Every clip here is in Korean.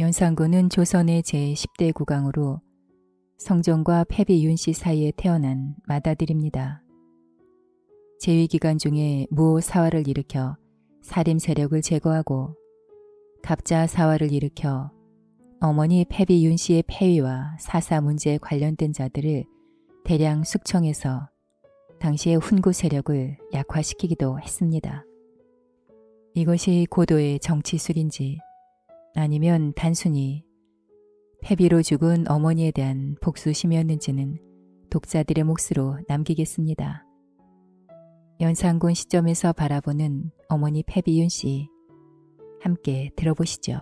연산군은 조선의 제10대 국왕으로 성종과 패비 윤씨 사이에 태어난 맏아들입니다. 재위기간 중에 무오사화를 일으켜 사림 세력을 제거하고 갑자 사화를 일으켜 어머니 패비 윤씨의 폐위와 사사 문제에 관련된 자들을 대량 숙청해서 당시의 훈구 세력을 약화시키기도 했습니다. 이것이 고도의 정치술인지 아니면 단순히 패비로 죽은 어머니에 대한 복수심이었는지는 독자들의 몫으로 남기겠습니다. 연산군 시점에서 바라보는 어머니 패비윤 씨, 함께 들어보시죠.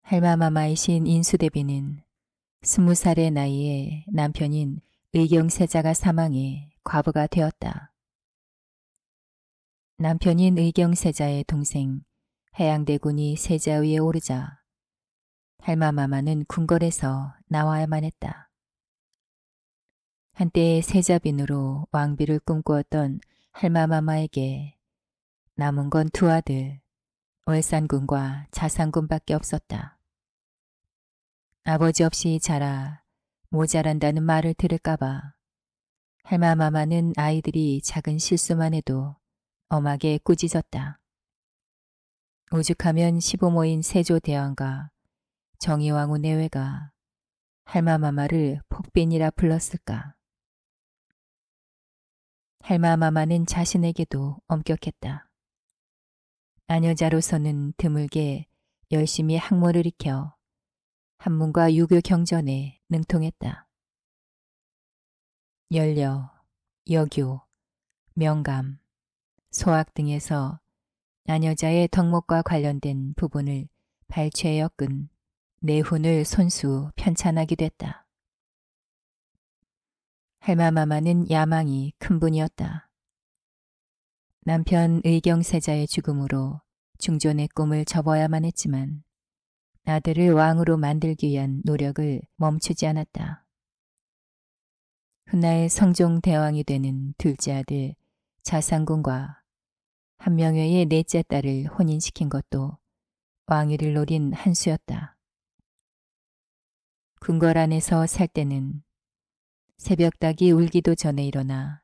할마마마이신 인수대비는 20살의 나이에 남편인 의경세자가 사망해 과부가 되었다. 남편인 의경세자의 동생 해양대군이 세자 위에 오르자 할마마마는 궁궐에서 나와야만 했다. 한때 세자빈으로 왕비를 꿈꾸었던 할마마마에게 남은 건 두 아들 월산군과 자산군밖에 없었다. 아버지 없이 자라 모자란다는 말을 들을까봐 할마마마는 아이들이 작은 실수만 해도 엄하게 꾸짖었다. 오죽하면 시부모인 세조대왕과 정의왕후 내외가 할마마마를 폭빈이라 불렀을까. 할마마마는 자신에게도 엄격했다. 아녀자로서는 드물게 열심히 학문을 익혀 한문과 유교 경전에 능통했다. 연려, 여교, 명감, 소학 등에서 아녀자의 덕목과 관련된 부분을 발췌 엮은 내훈을 손수 편찬하기도 했다. 할마마마는 야망이 큰 분이었다. 남편 의경세자의 죽음으로 중존의 꿈을 접어야만 했지만 아들을 왕으로 만들기 위한 노력을 멈추지 않았다. 훗날 성종대왕이 되는 둘째 아들 자산군과 한명회의 넷째 딸을 혼인시킨 것도 왕위를 노린 한 수였다. 궁궐 안에서 살 때는 새벽닭이 울기도 전에 일어나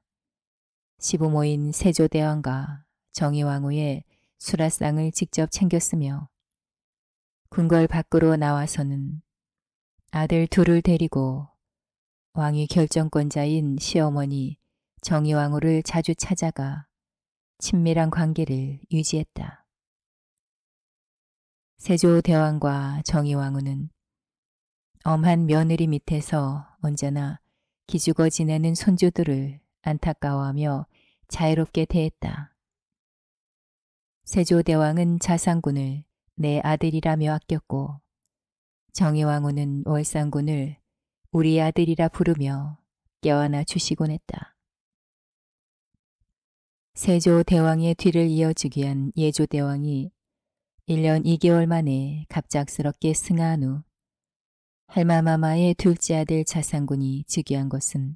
시부모인 세조대왕과 정의왕후의 수라상을 직접 챙겼으며 궁궐 밖으로 나와서는 아들 둘을 데리고 왕위 결정권자인 시어머니 정의왕후를 자주 찾아가 친밀한 관계를 유지했다. 세조대왕과 정의왕후는 엄한 며느리 밑에서 언제나 기죽어 지내는 손주들을 안타까워하며 자유롭게 대했다. 세조대왕은 자산군을 내 아들이라며 아꼈고 정의왕후는 월산군을 우리 아들이라 부르며 껴안아 주시곤 했다. 세조대왕의 뒤를 이어주기 위한 예조대왕이 1년 2개월 만에 갑작스럽게 승하한 후 할마마마의 둘째 아들 자산군이 즉위한 것은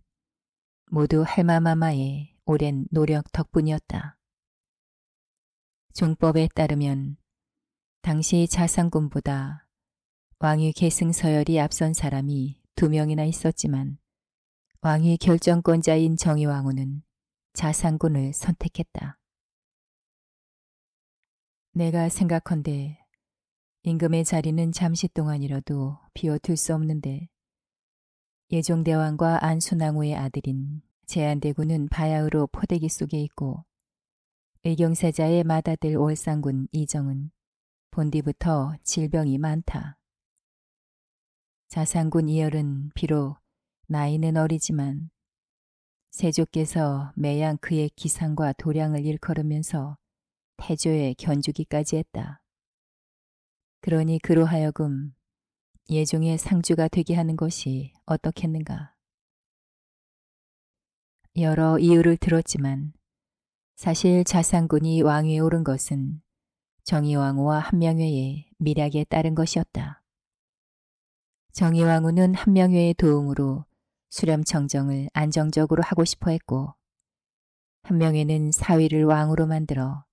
모두 할마마마의 오랜 노력 덕분이었다. 종법에 따르면 당시 자산군보다 왕위 계승 서열이 앞선 사람이 2명이나 있었지만 왕위 결정권자인 정의왕후는 자산군을 선택했다. 내가 생각컨대 임금의 자리는 잠시 동안이라도 비워둘 수 없는데 예종대왕과 안순왕후의 아들인 제한대군은 바야흐로 포대기 속에 있고 의경세자의 맏아들 월산군 이정은 본디부터 질병이 많다. 자산군 이열은 비록 나이는 어리지만 세조께서 매양 그의 기상과 도량을 일컬으면서 태조에 견주기까지 했다. 그러니 그로 하여금 예종의 상주가 되게 하는 것이 어떻겠는가. 여러 이유를 들었지만 사실 자산군이 왕위에 오른 것은 정의왕후와 한명회의 밀약에 따른 것이었다. 정의왕후는 한명회의 도움으로 수렴청정을 안정적으로 하고 싶어 했고 한명회는 사위를 왕으로 만들어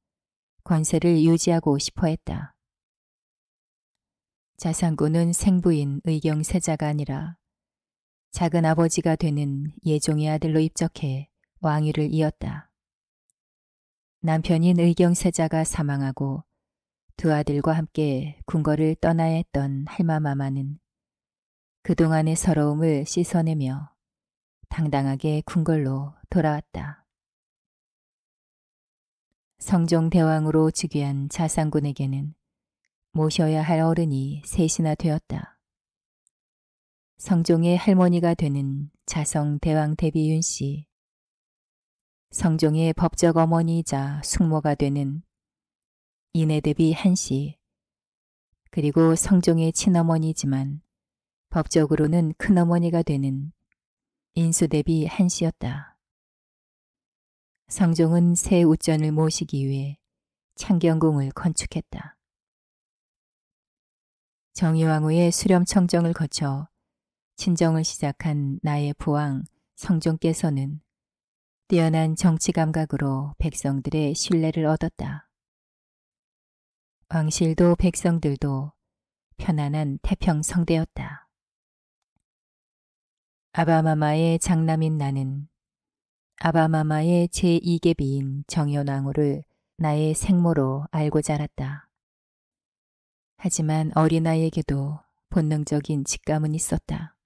권세를 유지하고 싶어 했다. 자상군은 생부인 의경세자가 아니라 작은 아버지가 되는 예종의 아들로 입적해 왕위를 이었다. 남편인 의경세자가 사망하고 두 아들과 함께 궁궐을 떠나야 했던 할마마마는 그동안의 서러움을 씻어내며 당당하게 궁궐로 돌아왔다. 성종대왕으로 즉위한 자상군에게는 모셔야 할 어른이 셋이나 되었다. 성종의 할머니가 되는 자성대왕 대비 윤씨, 성종의 법적 어머니이자 숙모가 되는 인애 대비 한씨, 그리고 성종의 친어머니지만 법적으로는 큰어머니가 되는 인수 대비 한씨였다. 성종은 새 우전을 모시기 위해 창경궁을 건축했다. 정의왕후의 수렴청정을 거쳐 친정을 시작한 나의 부왕 성종께서는 뛰어난 정치 감각으로 백성들의 신뢰를 얻었다. 왕실도 백성들도 편안한 태평성대였다. 아바마마의 장남인 나는 아바마마의 제2계비인 정현왕후를 나의 생모로 알고 자랐다. 하지만 어린아이에게도 본능적인 직감은 있었다.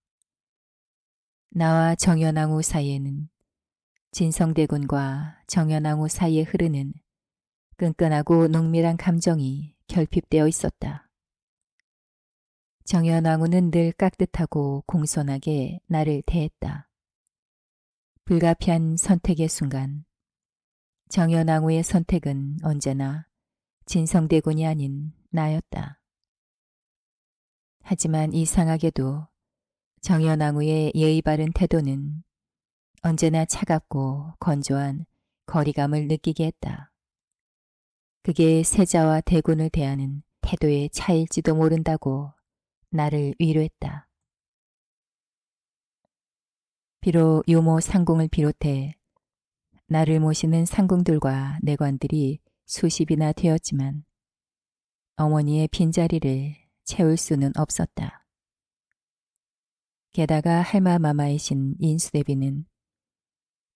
나와 정현왕후 사이에는 진성대군과 정현왕후 사이에 흐르는 끈끈하고 농밀한 감정이 결핍되어 있었다. 정현왕후는 늘 깍듯하고 공손하게 나를 대했다. 불가피한 선택의 순간 정현왕후의 선택은 언제나 진성대군이 아닌 나였다. 하지만 이상하게도 정현왕후의 예의 바른 태도는 언제나 차갑고 건조한 거리감을 느끼게 했다. 그게 세자와 대군을 대하는 태도의 차일지도 모른다고 나를 위로했다. 비록 유모 상궁을 비롯해 나를 모시는 상궁들과 내관들이 수십이나 되었지만 어머니의 빈자리를 채울 수는 없었다. 게다가 할마마마이신 인수대비는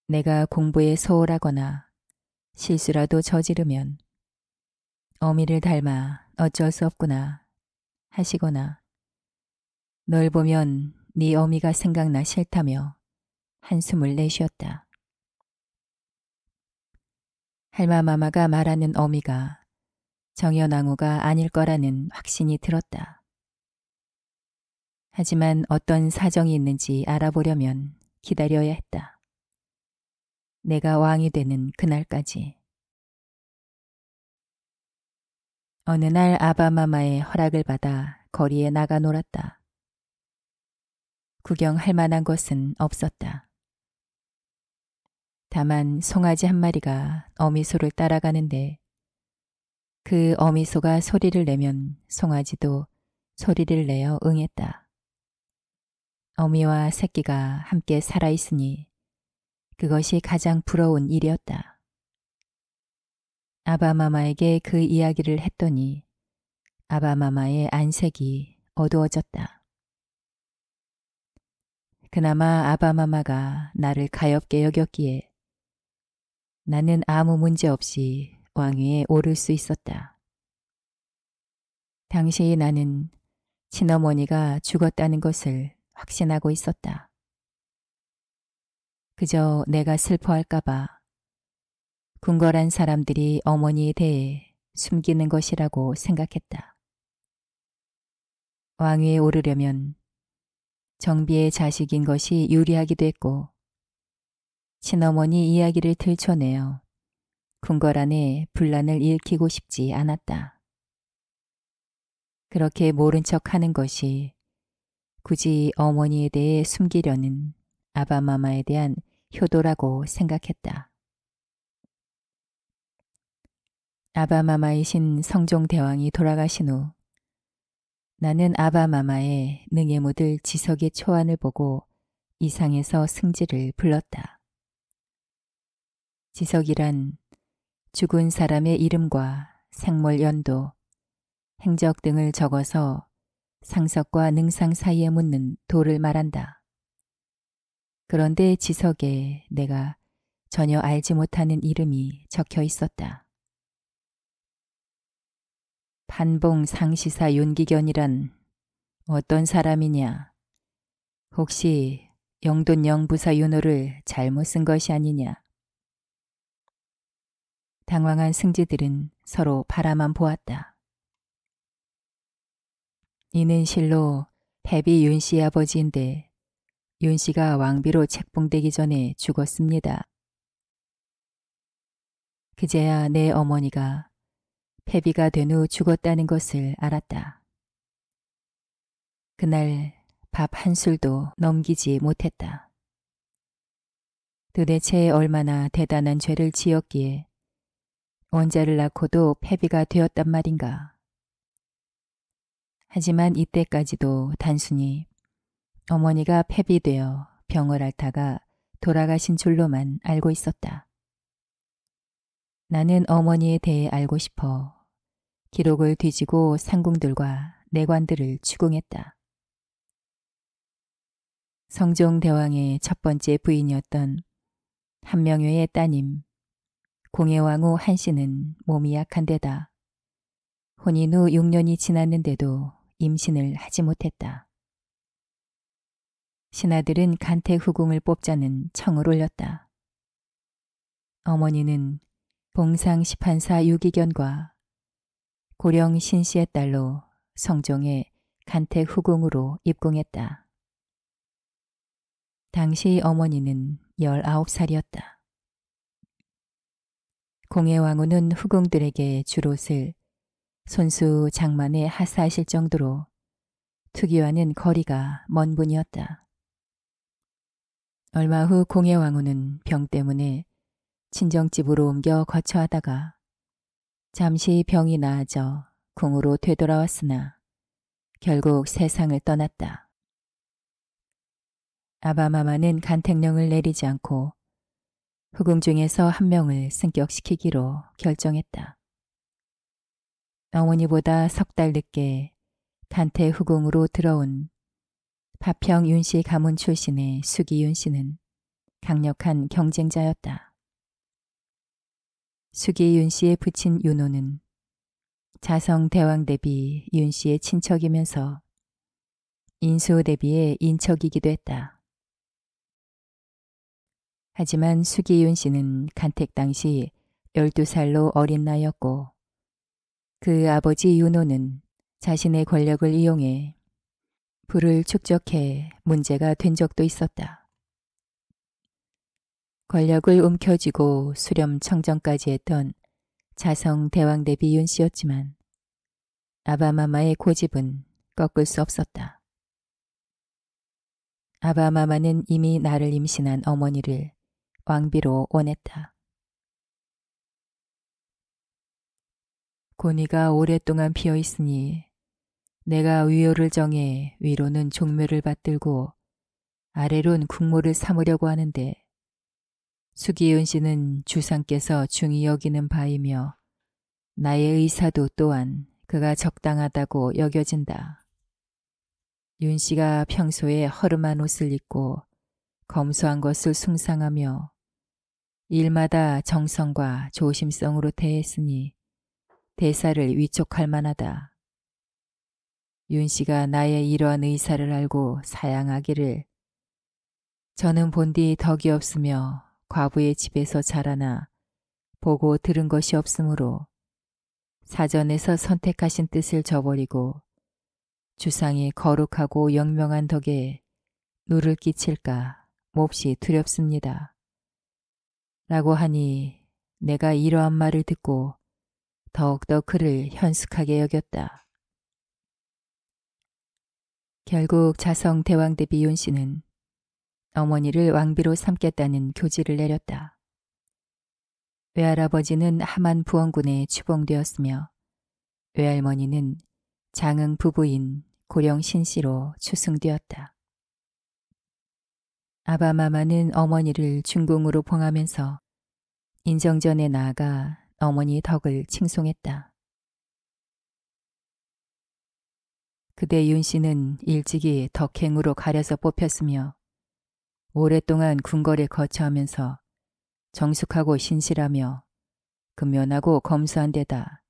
내가 공부에 소홀하거나 실수라도 저지르면 어미를 닮아 어쩔 수 없구나 하시거나 널 보면 네 어미가 생각나 싫다며 한숨을 내쉬었다. 할마마마가 말하는 어미가 정현왕후가 아닐 거라는 확신이 들었다. 하지만 어떤 사정이 있는지 알아보려면 기다려야 했다. 내가 왕이 되는 그날까지. 어느 날 아바마마의 허락을 받아 거리에 나가 놀았다. 구경할 만한 것은 없었다. 다만 송아지 한 마리가 어미소를 따라가는데 그 어미소가 소리를 내면 송아지도 소리를 내어 응했다. 어미와 새끼가 함께 살아있으니 그것이 가장 부러운 일이었다. 아바마마에게 그 이야기를 했더니 아바마마의 안색이 어두워졌다. 그나마 아바마마가 나를 가엾게 여겼기에 나는 아무 문제 없이 왕위에 오를 수 있었다. 당시 나는 친어머니가 죽었다는 것을 확신하고 있었다. 그저 내가 슬퍼할까봐 궁궐한 사람들이 어머니에 대해 숨기는 것이라고 생각했다. 왕위에 오르려면 정비의 자식인 것이 유리하기도 했고 친어머니 이야기를 들춰내어 궁궐 안에 분란을 일으키고 싶지 않았다. 그렇게 모른 척하는 것이 굳이 어머니에 대해 숨기려는 아바마마에 대한 효도라고 생각했다. 아바마마이신 성종대왕이 돌아가신 후 나는 아바마마의 능에 묻을 지석의 초안을 보고 이상해서 승지를 불렀다. 지석이란 죽은 사람의 이름과 생몰 연도, 행적 등을 적어서 상석과 능상 사이에 묻는 돌을 말한다. 그런데 지석에 내가 전혀 알지 못하는 이름이 적혀 있었다. 판봉 상시사 윤기견이란 어떤 사람이냐? 혹시 영돈 영부사 윤호를 잘못 쓴 것이 아니냐? 당황한 승지들은 서로 바라만 보았다. 이는 실로 패비 윤씨의 아버지인데 윤씨가 왕비로 책봉되기 전에 죽었습니다. 그제야 내 어머니가 패비가 된 후 죽었다는 것을 알았다. 그날 밥 한 술도 넘기지 못했다. 도대체 얼마나 대단한 죄를 지었기에 원자를 낳고도 패비가 되었단 말인가. 하지만 이때까지도 단순히 어머니가 패비되어 병을 앓다가 돌아가신 줄로만 알고 있었다. 나는 어머니에 대해 알고 싶어 기록을 뒤지고 상궁들과 내관들을 추궁했다. 성종대왕의 첫 번째 부인이었던 한명회의 따님 공예왕후 한씨는 몸이 약한 데다 혼인 후 6년이 지났는데도 임신을 하지 못했다. 신하들은 간택후궁을 뽑자는 청을 올렸다. 어머니는 봉상 10판사 유기견과 고령 신씨의 딸로 성종의 간택후궁으로 입궁했다. 당시 어머니는 19살이었다. 공예왕후는 후궁들에게 줄옷을 손수 장만에 하사하실 정도로 투기와는 거리가 먼 분이었다. 얼마 후 공예왕후는 병 때문에 친정집으로 옮겨 거처하다가 잠시 병이 나아져 궁으로 되돌아왔으나 결국 세상을 떠났다. 아바마마는 간택령을 내리지 않고 후궁 중에서 한 명을 승격시키기로 결정했다. 어머니보다 석 달 늦게 간택 후궁으로 들어온 파평 윤씨 가문 출신의 수기 윤씨는 강력한 경쟁자였다. 수기 윤씨의 부친 윤호는 자성 대왕 대비 윤씨의 친척이면서 인수 대비의 인척이기도 했다. 하지만 수기 윤씨는 간택 당시 12살로 어린 나이였고 그 아버지 윤호는 자신의 권력을 이용해 부를 축적해 문제가 된 적도 있었다. 권력을 움켜쥐고 수렴 청정까지 했던 자성 대왕 대비 윤씨였지만 아바마마의 고집은 꺾을 수 없었다. 아바마마는 이미 나를 임신한 어머니를 왕비로 원했다. 고니가 오랫동안 비어있으니 내가 위호를 정해 위로는 종묘를 받들고 아래론 국모를 삼으려고 하는데 수기윤 씨는 주상께서 중히 여기는 바이며 나의 의사도 또한 그가 적당하다고 여겨진다. 윤 씨가 평소에 허름한 옷을 입고 검소한 것을 숭상하며 일마다 정성과 조심성으로 대했으니 대사를 위촉할 만하다. 윤 씨가 나의 이러한 의사를 알고 사양하기를 저는 본디 덕이 없으며 과부의 집에서 자라나 보고 들은 것이 없으므로 사전에서 선택하신 뜻을 저버리고 주상의 거룩하고 영명한 덕에 누를 끼칠까 몹시 두렵습니다. 라고 하니 내가 이러한 말을 듣고 더욱더 그를 현숙하게 여겼다. 결국 자성 대왕 대비 윤 씨는 어머니를 왕비로 삼겠다는 교지를 내렸다. 외할아버지는 함안 부원군에 추봉되었으며 외할머니는 장흥 부부인 고령 신씨로 추승되었다. 아바마마는 어머니를 중궁으로 봉하면서 인정전에 나아가 어머니 덕을 칭송했다. 그대 윤 씨는 일찍이 덕행으로 가려서 뽑혔으며 오랫동안 궁궐에 거처하면서 정숙하고 신실하며 근면하고 검소한 데다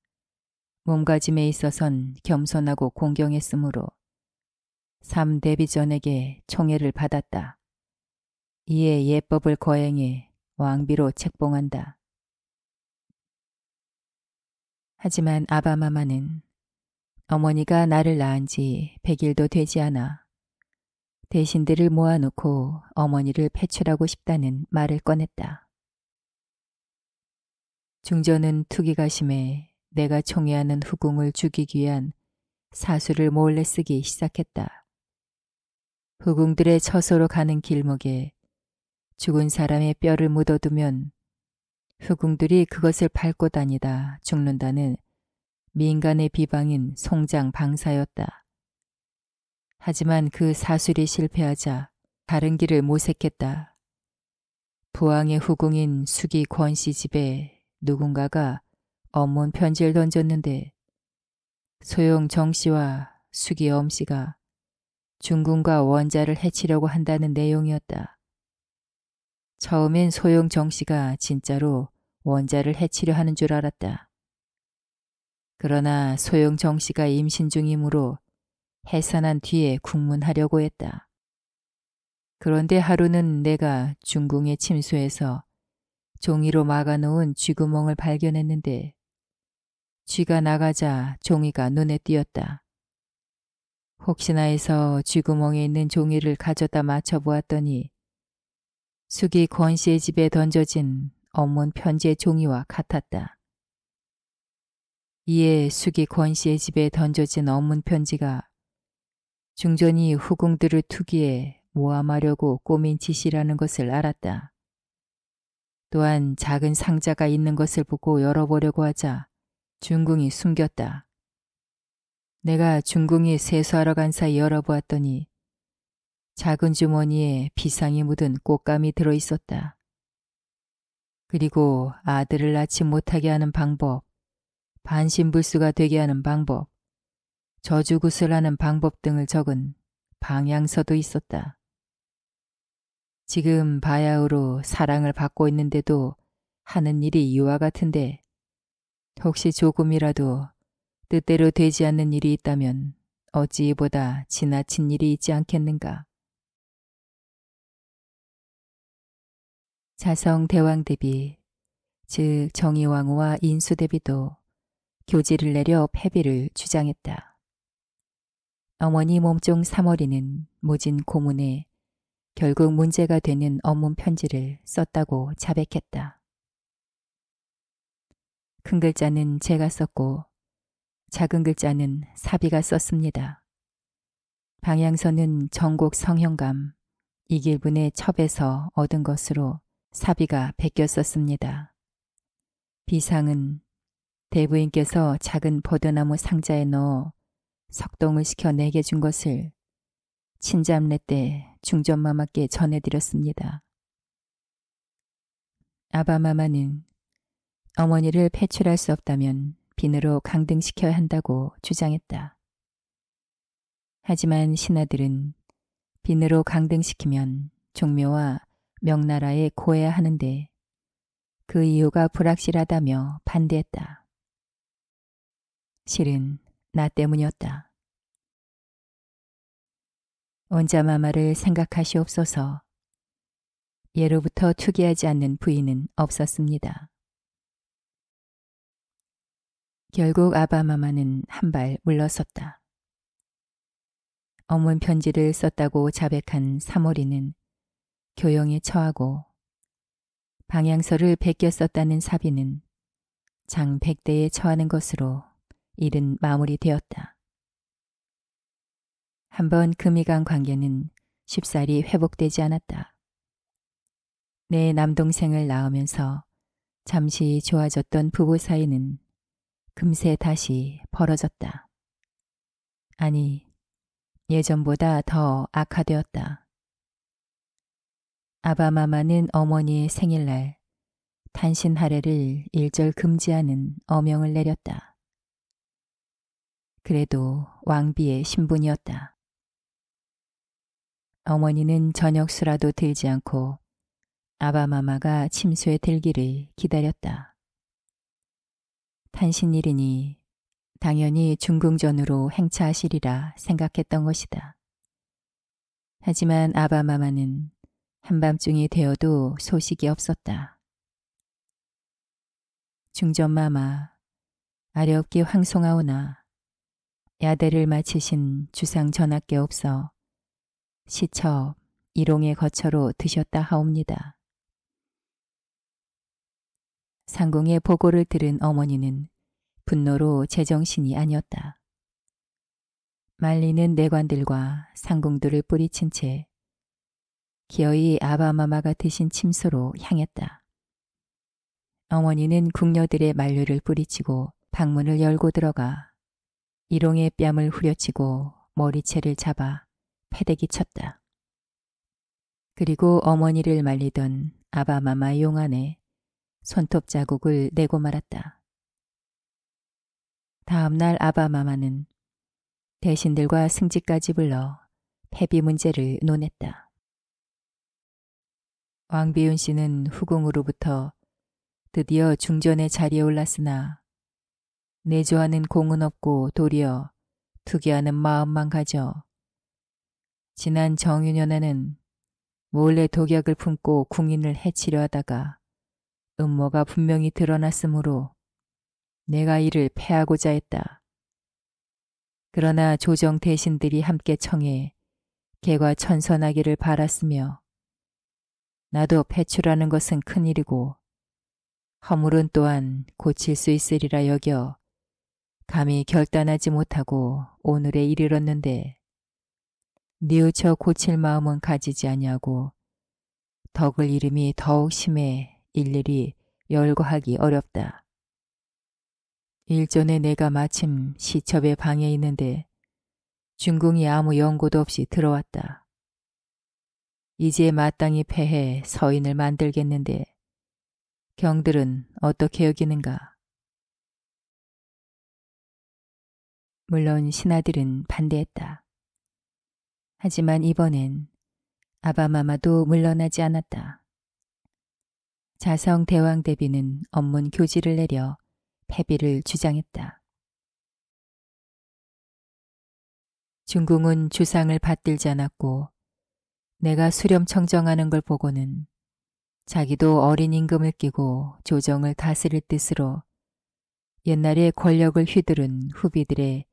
몸가짐에 있어선 겸손하고 공경했으므로 삼대비전에게 총애를 받았다. 이에 예법을 거행해 왕비로 책봉한다. 하지만 아바마마는 어머니가 나를 낳은 지 100일도 되지 않아 대신들을 모아놓고 어머니를 배출하고 싶다는 말을 꺼냈다. 중전은 투기가 심해 내가 총애하는 후궁을 죽이기 위한 사수를 몰래 쓰기 시작했다. 후궁들의 처소로 가는 길목에 죽은 사람의 뼈를 묻어두면 후궁들이 그것을 밟고 다니다 죽는다는 민간의 비방인 송장 방사였다. 하지만 그 사술이 실패하자 다른 길을 모색했다. 부왕의 후궁인 수기 권씨 집에 누군가가 엄문 편지를 던졌는데 소용 정씨와 수기 엄씨가 중궁과 원자를 해치려고 한다는 내용이었다. 처음엔 소용 정씨가 진짜로 원자를 해치려 하는 줄 알았다. 그러나 소용 정씨가 임신 중이므로 해산한 뒤에 국문하려고 했다. 그런데 하루는 내가 중궁에 침수해서 종이로 막아놓은 쥐구멍을 발견했는데 쥐가 나가자 종이가 눈에 띄었다. 혹시나 해서 쥐구멍에 있는 종이를 가져다 맞춰보았더니 수기 권씨의 집에 던져진 엄문 편지의 종이와 같았다. 이에 수기 권씨의 집에 던져진 엄문 편지가 중전이 후궁들을 투기해 모함하려고 꾸민 짓이라는 것을 알았다. 또한 작은 상자가 있는 것을 보고 열어보려고 하자 중궁이 숨겼다. 내가 중궁이 세수하러 간 사이 열어보았더니 작은 주머니에 비상이 묻은 꽃감이 들어있었다. 그리고 아들을 낳지 못하게 하는 방법, 반신불수가 되게 하는 방법, 저주구슬하는 방법 등을 적은 방향서도 있었다. 지금 바야흐로 사랑을 받고 있는데도 하는 일이 이와 같은데 혹시 조금이라도 뜻대로 되지 않는 일이 있다면 어찌 이보다 지나친 일이 있지 않겠는가. 자성 대왕대비, 즉 정의왕후와 인수대비도 교지를 내려 패비를 주장했다. 어머니 몸종 3월이는 모진 고문에 결국 문제가 되는 업문 편지를 썼다고 자백했다. 큰 글자는 제가 썼고 작은 글자는 사비가 썼습니다. 방향서는 전국 성형감 이길분의 첩에서 얻은 것으로 사비가 베껴 썼습니다. 비상은 대부인께서 작은 버드나무 상자에 넣어 석동을 시켜 내게 준 것을 친잠례 때 중전마마께 전해드렸습니다. 아바마마는 어머니를 배출할 수 없다면 비느로 강등시켜야 한다고 주장했다. 하지만 신하들은 비느로 강등시키면 종묘와 명나라에 고해야 하는데 그 이유가 불확실하다며 반대했다. 실은 나 때문이었다. 원자마마를 생각하시옵소서. 예로부터 투기하지 않는 부인은 없었습니다. 결국 아바마마는 한 발 물러섰다. 어문 편지를 썼다고 자백한 사모리는 교영에 처하고 방향서를 베껴 썼다는 사비는 장 100대에 처하는 것으로 일은 마무리되었다. 한번 금이 간 관계는 쉽사리 회복되지 않았다. 내 남동생을 낳으면서 잠시 좋아졌던 부부 사이는 금세 다시 벌어졌다. 아니, 예전보다 더 악화되었다. 아바마마는 어머니의 생일날 탄신 할애를 일절 금지하는 어명을 내렸다. 그래도 왕비의 신분이었다. 어머니는 저녁수라도 들지 않고 아바마마가 침소에 들기를 기다렸다. 탄신일이니 당연히 중궁전으로 행차하시리라 생각했던 것이다. 하지만 아바마마는 한밤중이 되어도 소식이 없었다. 중전마마, 아렵기 황송하오나 야대를 마치신 주상 전하께 없어 시첩 일용의 거처로 드셨다 하옵니다. 상궁의 보고를 들은 어머니는 분노로 제정신이 아니었다. 말리는 내관들과 상궁들을 뿌리친 채 기어이 아바마마가 드신 침소로 향했다. 어머니는 궁녀들의 만류를 뿌리치고 방문을 열고 들어가 일용의 뺨을 후려치고 머리채를 잡아 패대기 쳤다. 그리고 어머니를 말리던 아바마마 용안에 손톱 자국을 내고 말았다. 다음날 아바마마는 대신들과 승지까지 불러 패비 문제를 논했다. 왕비윤 씨는 후궁으로부터 드디어 중전의 자리에 올랐으나 내조하는 공은 없고 도리어 투기하는 마음만 가져 지난 정유년에는 몰래 독약을 품고 궁인을 해치려 하다가 음모가 분명히 드러났으므로 내가 이를 패하고자 했다. 그러나 조정 대신들이 함께 청해 개과천선하기를 바랐으며 나도 패출하는 것은 큰일이고 허물은 또한 고칠 수 있으리라 여겨 감히 결단하지 못하고 오늘에 이르렀는데 뉘우쳐 고칠 마음은 가지지 아니하고 덕을 잃음이 더욱 심해 일일이 열거하기 어렵다. 일전에 내가 마침 시첩의 방에 있는데 중궁이 아무 연고도 없이 들어왔다. 이제 마땅히 패해 서인을 만들겠는데 경들은 어떻게 여기는가? 물론 신하들은 반대했다. 하지만 이번엔 아바마마도 물러나지 않았다. 자성 대왕 대비는 엄문 교지를 내려 패비를 주장했다. 중궁은 주상을 받들지 않았고 내가 수렴 청정하는 걸 보고는 자기도 어린 임금을 끼고 조정을 다스릴 뜻으로 옛날에 권력을 휘두른 후비들의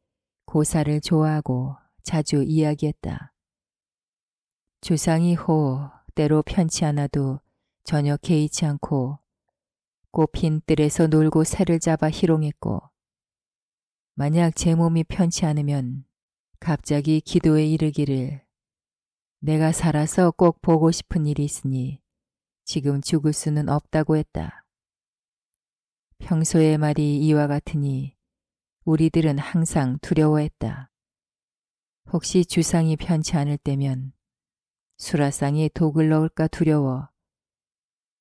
고사를 좋아하고 자주 이야기했다. 주상이 호 때로 편치 않아도 전혀 개의치 않고 꽃핀 뜰에서 놀고 새를 잡아 희롱했고 만약 제 몸이 편치 않으면 갑자기 기도에 이르기를 내가 살아서 꼭 보고 싶은 일이 있으니 지금 죽을 수는 없다고 했다. 평소의 말이 이와 같으니 우리들은 항상 두려워했다. 혹시 주상이 편치 않을 때면 수라상에 독을 넣을까 두려워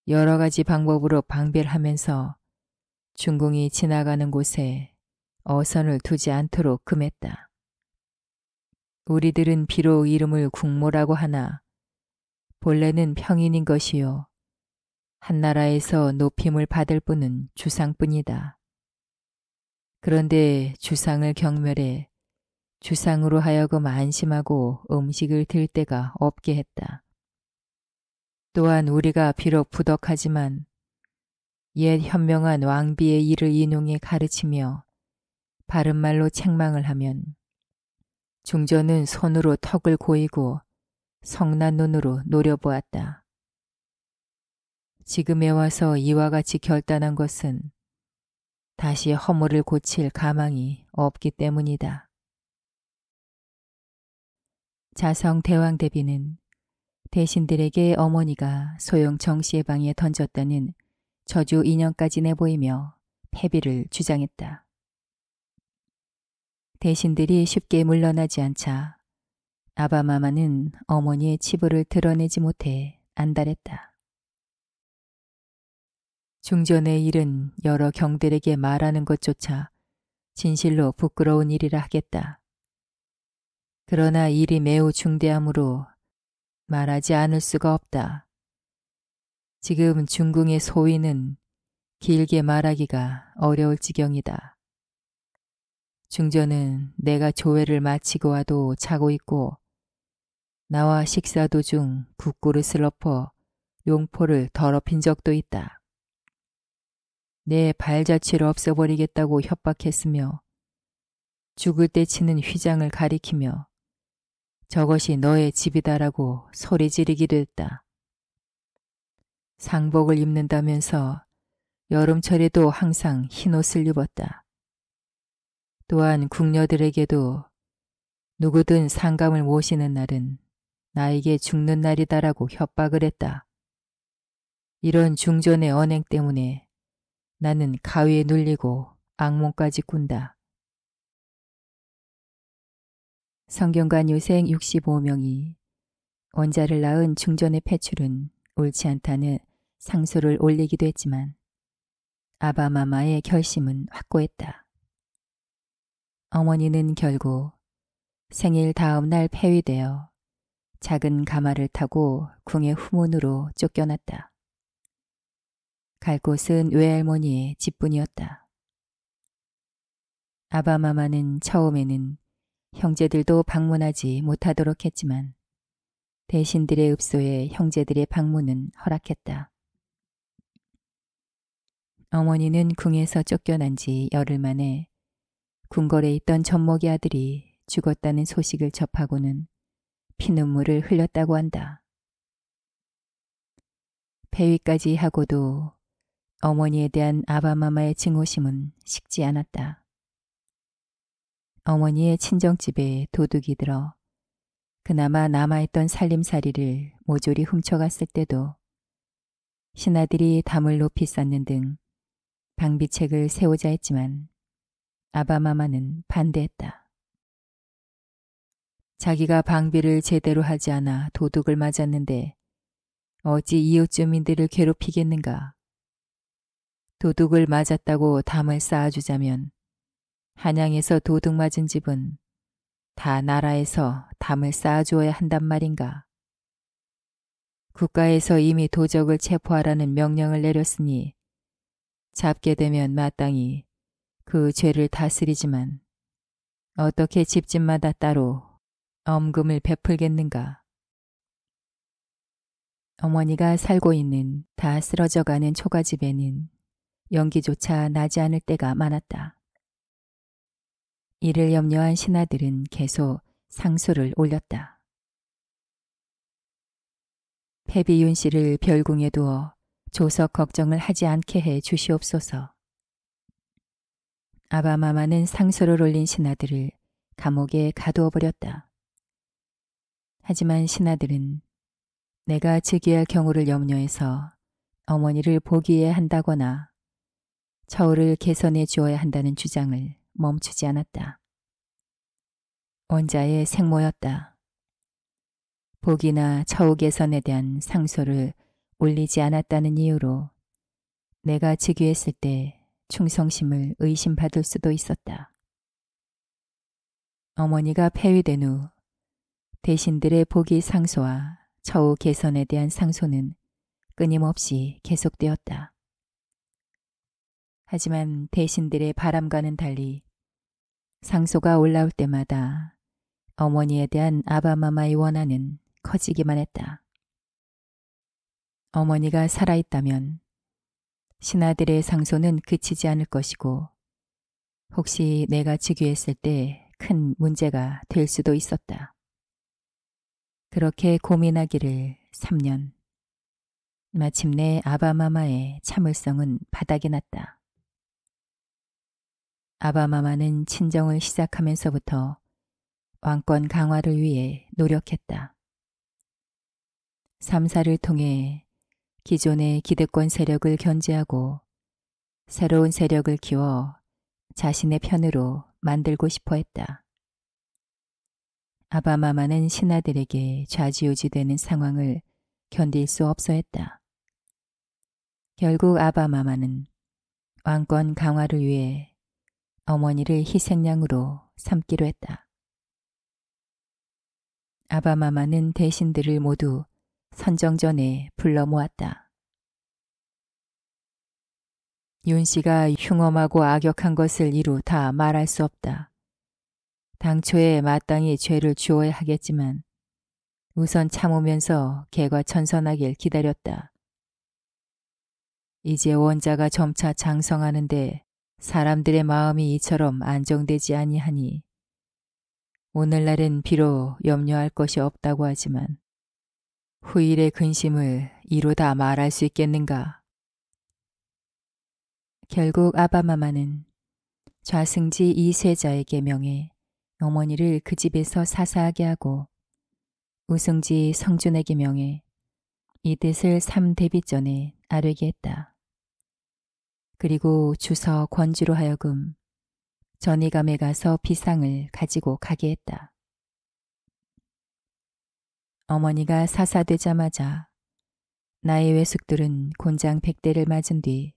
여러 가지 방법으로 방별하면서 중궁이 지나가는 곳에 어선을 두지 않도록 금했다. 우리들은 비록 이름을 궁모라고 하나 본래는 평인인 것이요. 한나라에서 높임을 받을 분은 주상뿐이다. 그런데 주상을 경멸해 주상으로 하여금 안심하고 음식을 들 데가 없게 했다. 또한 우리가 비록 부덕하지만 옛 현명한 왕비의 일을 인용해 가르치며 바른말로 책망을 하면 중전은 손으로 턱을 고이고 성난 눈으로 노려보았다. 지금에 와서 이와 같이 결단한 것은 다시 허물을 고칠 가망이 없기 때문이다. 자성 대왕 대비는 대신들에게 어머니가 소용 정씨의 방에 던졌다는 저주 인형까지 내보이며 패비를 주장했다. 대신들이 쉽게 물러나지 않자 아바마마는 어머니의 치부를 드러내지 못해 안달했다. 중전의 일은 여러 경들에게 말하는 것조차 진실로 부끄러운 일이라 하겠다. 그러나 일이 매우 중대하므로 말하지 않을 수가 없다. 지금 중궁의 소위는 길게 말하기가 어려울 지경이다. 중전은 내가 조회를 마치고 와도 자고 있고 나와 식사 도중 국그릇을 엎어 용포를 더럽힌 적도 있다. 내 발자취를 없애버리겠다고 협박했으며 죽을 때 치는 휘장을 가리키며 저것이 너의 집이다라고 소리 지르기도 했다. 상복을 입는다면서 여름철에도 항상 흰옷을 입었다. 또한 궁녀들에게도 누구든 상감을 모시는 날은 나에게 죽는 날이다라고 협박을 했다. 이런 중전의 언행 때문에 나는 가위에 눌리고 악몽까지 꾼다. 성균관 유생 65명이 원자를 낳은 중전의 폐출은 옳지 않다는 상소를 올리기도 했지만 아바마마의 결심은 확고했다. 어머니는 결국 생일 다음 날 폐위되어 작은 가마를 타고 궁의 후문으로 쫓겨났다. 갈 곳은 외할머니의 집뿐이었다. 아바마마는 처음에는 형제들도 방문하지 못하도록 했지만 대신들의 읍소에 형제들의 방문은 허락했다. 어머니는 궁에서 쫓겨난 지 열흘 만에 궁궐에 있던 젖먹이 아들이 죽었다는 소식을 접하고는 피눈물을 흘렸다고 한다. 폐위까지 하고도 어머니에 대한 아바마마의 증오심은 식지 않았다. 어머니의 친정집에 도둑이 들어 그나마 남아있던 살림살이를 모조리 훔쳐갔을 때도 신하들이 담을 높이 쌓는 등 방비책을 세우자 했지만 아바마마는 반대했다. 자기가 방비를 제대로 하지 않아 도둑을 맞았는데 어찌 이웃 주민들을 괴롭히겠는가. 도둑을 맞았다고 담을 쌓아주자면 한양에서 도둑 맞은 집은 다 나라에서 담을 쌓아주어야 한단 말인가. 국가에서 이미 도적을 체포하라는 명령을 내렸으니 잡게 되면 마땅히 그 죄를 다스리지만 어떻게 집집마다 따로 엄금을 베풀겠는가. 어머니가 살고 있는 다 쓰러져가는 초가집에는 연기조차 나지 않을 때가 많았다. 이를 염려한 신하들은 계속 상소를 올렸다. 패비윤 씨를 별궁에 두어 조석 걱정을 하지 않게 해 주시옵소서. 아바마마는 상소를 올린 신하들을 감옥에 가두어 버렸다. 하지만 신하들은 내가 즉위할 경우를 염려해서 어머니를 보기에 한다거나 처우를 개선해 주어야 한다는 주장을 멈추지 않았다. 원자의 생모였다. 복이나 처우 개선에 대한 상소를 올리지 않았다는 이유로 내가 즉위했을 때 충성심을 의심받을 수도 있었다. 어머니가 폐위된 후 대신들의 복이 상소와 처우 개선에 대한 상소는 끊임없이 계속되었다. 하지만 대신들의 바람과는 달리 상소가 올라올 때마다 어머니에 대한 아바마마의 원한은 커지기만 했다. 어머니가 살아있다면 신하들의 상소는 그치지 않을 것이고 혹시 내가 즉위했을 때 큰 문제가 될 수도 있었다. 그렇게 고민하기를 3년. 마침내 아바마마의 참을성은 바닥이 났다. 아바마마는 친정을 시작하면서부터 왕권 강화를 위해 노력했다. 삼사를 통해 기존의 기득권 세력을 견제하고 새로운 세력을 키워 자신의 편으로 만들고 싶어 했다. 아바마마는 신하들에게 좌지우지되는 상황을 견딜 수 없어 했다. 결국 아바마마는 왕권 강화를 위해 어머니를 희생양으로 삼기로 했다. 아바마마는 대신들을 모두 선정전에 불러 모았다. 윤 씨가 흉엄하고 악역한 것을 이루 다 말할 수 없다. 당초에 마땅히 죄를 주어야 하겠지만 우선 참으면서 개과천선하길 기다렸다. 이제 원자가 점차 장성하는데 사람들의 마음이 이처럼 안정되지 아니하니 오늘날은 비록 염려할 것이 없다고 하지만 후일의 근심을 이루 다 말할 수 있겠는가. 결국 아바마마는 좌승지 이세자에게 명해 어머니를 그 집에서 사사하게 하고 우승지 성준에게 명해 이 뜻을 3대비전에 아뢰게 했다. 그리고 주서 권주로 하여금 전의감에 가서 비상을 가지고 가게 했다. 어머니가 사사되자마자 나의 외숙들은 곤장 100대를 맞은 뒤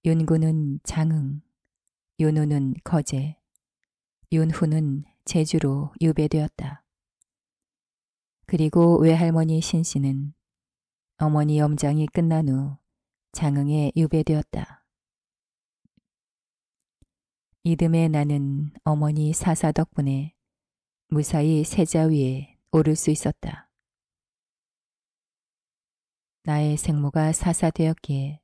윤구는 장흥, 윤우는 거제, 윤후는 제주로 유배되었다. 그리고 외할머니 신씨는 어머니 염장이 끝난 후 장흥에 유배되었다. 이듬해 나는 어머니 사사 덕분에 무사히 세자 위에 오를 수 있었다. 나의 생모가 사사되었기에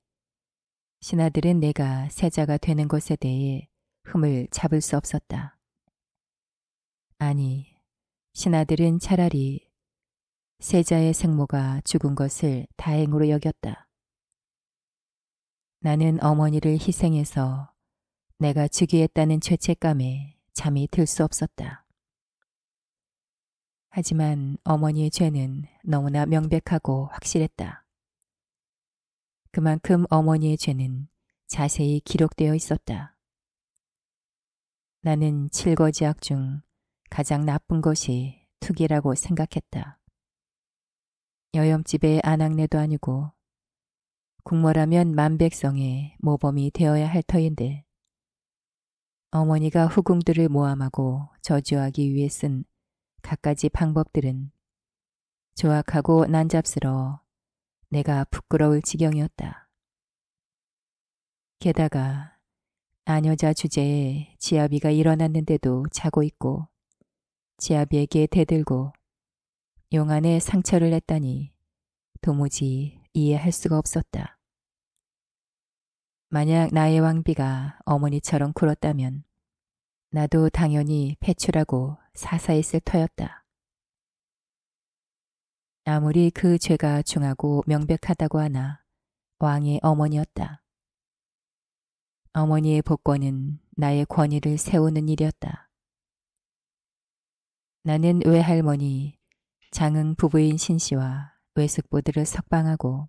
신하들은 내가 세자가 되는 것에 대해 흠을 잡을 수 없었다. 아니, 신하들은 차라리 세자의 생모가 죽은 것을 다행으로 여겼다. 나는 어머니를 희생해서 내가 즉위했다는 죄책감에 잠이 들 수 없었다. 하지만 어머니의 죄는 너무나 명백하고 확실했다. 그만큼 어머니의 죄는 자세히 기록되어 있었다. 나는 7거지악 중 가장 나쁜 것이 투기라고 생각했다. 여염집의 아낙네도 아니고 국모라면 만백성의 모범이 되어야 할 터인데 어머니가 후궁들을 모함하고 저주하기 위해 쓴 갖가지 방법들은 조악하고 난잡스러워 내가 부끄러울 지경이었다. 게다가 아녀자 주제에 지아비가 일어났는데도 자고 있고 지아비에게 대들고 용안에 상처를 냈다니 도무지 이해할 수가 없었다. 만약 나의 왕비가 어머니처럼 굴었다면 나도 당연히 패출하고 사사했을 터였다. 아무리 그 죄가 중하고 명백하다고 하나 왕의 어머니였다. 어머니의 복권은 나의 권위를 세우는 일이었다. 나는 외할머니 장흥 부부인 신씨와 외숙부들을 석방하고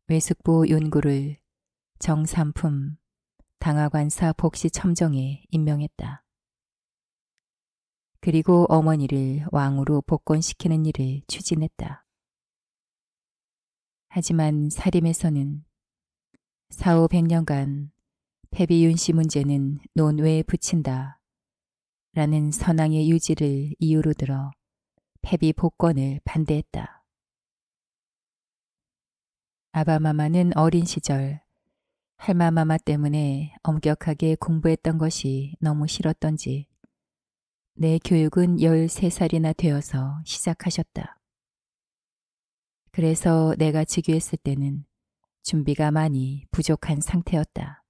외숙부 윤구를 정삼품 당하관사 복시 첨정에 임명했다. 그리고 어머니를 왕으로 복권시키는 일을 추진했다. 하지만 사림에서는 4,500년간 패비윤씨 문제는 논외에 붙인다 라는 선왕의 유지를 이유로 들어 패비 복권을 반대했다. 아바마마는 어린 시절 할마마마 때문에 엄격하게 공부했던 것이 너무 싫었던지 내 교육은 13살이나 되어서 시작하셨다. 그래서 내가 즉위했을 때는 준비가 많이 부족한 상태였다.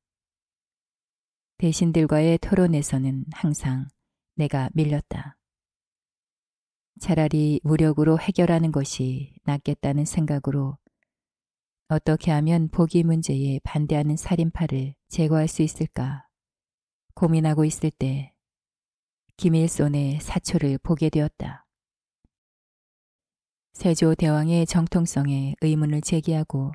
대신들과의 토론에서는 항상 내가 밀렸다. 차라리 무력으로 해결하는 것이 낫겠다는 생각으로 어떻게 하면 복위 문제에 반대하는 살인파를 제거할 수 있을까 고민하고 있을 때 김일손의 사초를 보게 되었다. 세조대왕의 정통성에 의문을 제기하고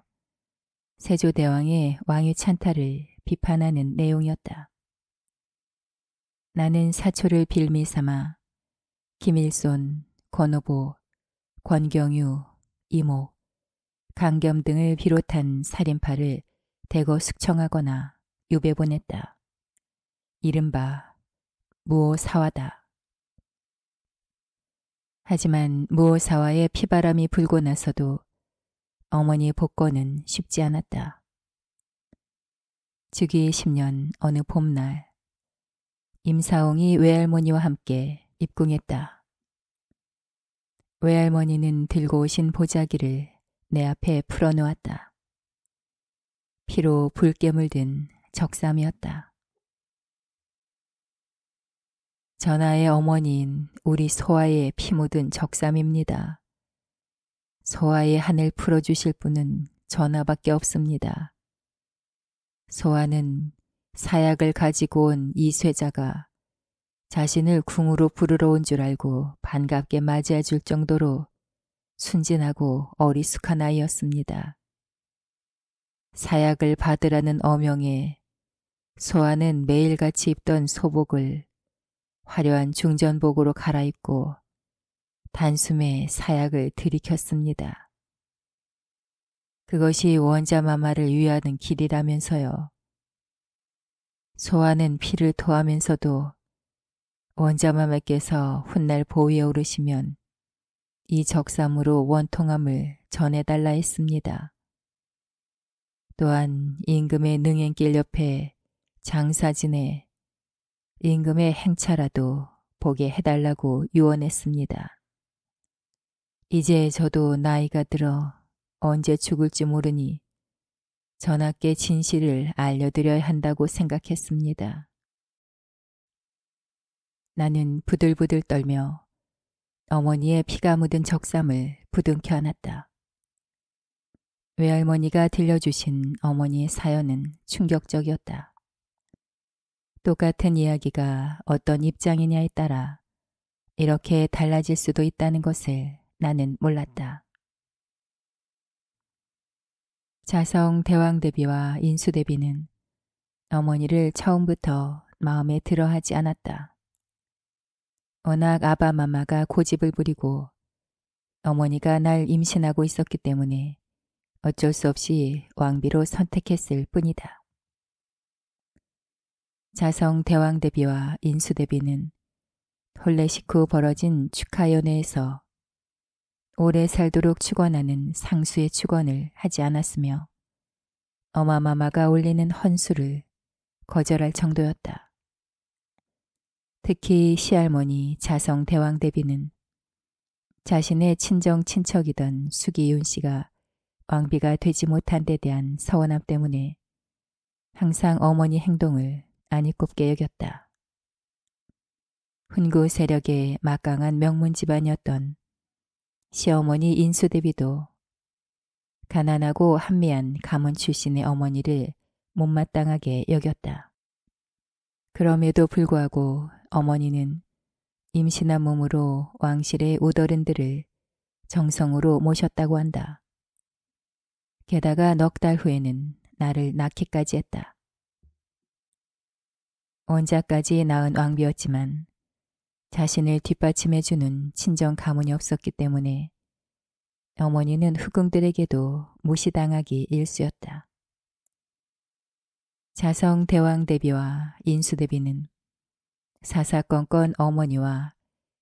세조대왕의 왕위 찬탈을 비판하는 내용이었다. 나는 사초를 빌미 삼아 김일손, 권오보, 권경유, 이목, 강겸 등을 비롯한 살인파를 대거 숙청하거나 유배 보냈다. 이른바 무오사와다. 하지만 무오사와의 피바람이 불고 나서도 어머니의 복권은 쉽지 않았다. 즉위 10년 어느 봄날, 임사옹이 외할머니와 함께 입궁했다. 외할머니는 들고 오신 보자기를 내 앞에 풀어놓았다. 피로 붉게 든 적삼이었다. 전하의 어머니인 우리 소아의 피 묻은 적삼입니다. 소아의 한을 풀어주실 분은 전하밖에 없습니다. 소아는 사약을 가지고 온 이쇠자가 자신을 궁으로 부르러 온 줄 알고 반갑게 맞이해 줄 정도로 순진하고 어리숙한 아이였습니다. 사약을 받으라는 어명에 소아는 매일같이 입던 소복을 화려한 중전복으로 갈아입고 단숨에 사약을 들이켰습니다. 그것이 원자마마를 위하는 길이라면서요. 소아는 피를 토하면서도 원자마마께서 훗날 보위에 오르시면 이 적삼으로 원통함을 전해달라 했습니다. 또한 임금의 능행길 옆에 장사 지내 임금의 행차라도 보게 해달라고 유언했습니다. 이제 저도 나이가 들어 언제 죽을지 모르니 전하께 진실을 알려드려야 한다고 생각했습니다. 나는 부들부들 떨며 어머니의 피가 묻은 적삼을 부둥켜 안았다. 외할머니가 들려주신 어머니의 사연은 충격적이었다. 똑같은 이야기가 어떤 입장이냐에 따라 이렇게 달라질 수도 있다는 것을 나는 몰랐다. 자성 대왕대비와 인수대비는 어머니를 처음부터 마음에 들어하지 않았다. 워낙 아바마마가 고집을 부리고 어머니가 날 임신하고 있었기 때문에 어쩔 수 없이 왕비로 선택했을 뿐이다. 자성 대왕대비와 인수대비는 혼례 식후 벌어진 축하연회에서 오래 살도록 축원하는 상수의 축원을 하지 않았으며 어마마마가 올리는 헌수를 거절할 정도였다. 특히 시할머니 자성 대왕대비는 자신의 친정 친척이던 수기윤 씨가 왕비가 되지 못한 데 대한 서운함 때문에 항상 어머니 행동을 안이꼽게 여겼다. 훈구 세력의 막강한 명문 집안이었던 시어머니 인수대비도 가난하고 한미한 가문 출신의 어머니를 못마땅하게 여겼다. 그럼에도 불구하고 어머니는 임신한 몸으로 왕실의 우더른들을 정성으로 모셨다고 한다. 게다가 넉 달 후에는 나를 낳기까지 했다. 원자까지 낳은 왕비였지만 자신을 뒷받침해주는 친정 가문이 없었기 때문에 어머니는 후궁들에게도 무시당하기 일쑤였다. 자성 대왕대비와 인수대비는 사사건건 어머니와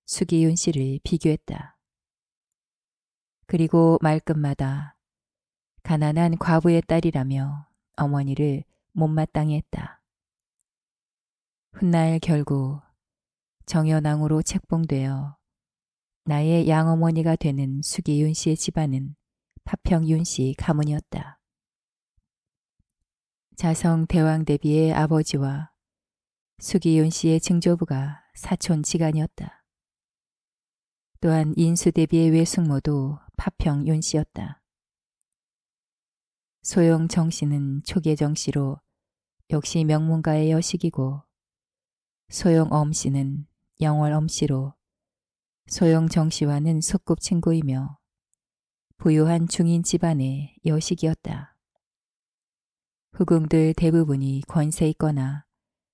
수기윤 씨를 비교했다. 그리고 말끝마다 가난한 과부의 딸이라며 어머니를 못마땅히 했다. 훗날 결국 정연왕으로 책봉되어 나의 양어머니가 되는 수기윤 씨의 집안은 파평윤 씨 가문이었다. 자성 대왕대비의 아버지와 수기윤 씨의 증조부가 사촌지간이었다. 또한 인수대비의 외숙모도 파평윤 씨였다. 소영정 씨는 초계정 씨로 역시 명문가의 여식이고 소영엄 씨는 영월엄 씨로 소영정 씨와는 소꿉친구이며 부유한 중인 집안의 여식이었다. 후궁들 대부분이 권세 있거나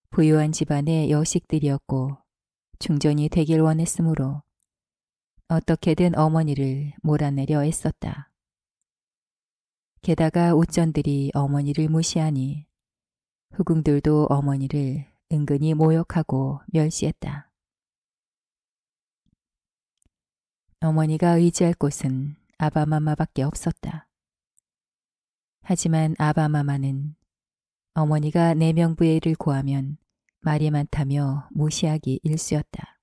부유한 집안의 여식들이었고 중전이 되길 원했으므로 어떻게든 어머니를 몰아내려 애썼다. 게다가 웃전들이 어머니를 무시하니 후궁들도 어머니를 은근히 모욕하고 멸시했다. 어머니가 의지할 곳은 아바마마밖에 없었다. 하지만 아바마마는 어머니가 내명부의를 고하면 말이 많다며 무시하기 일쑤였다.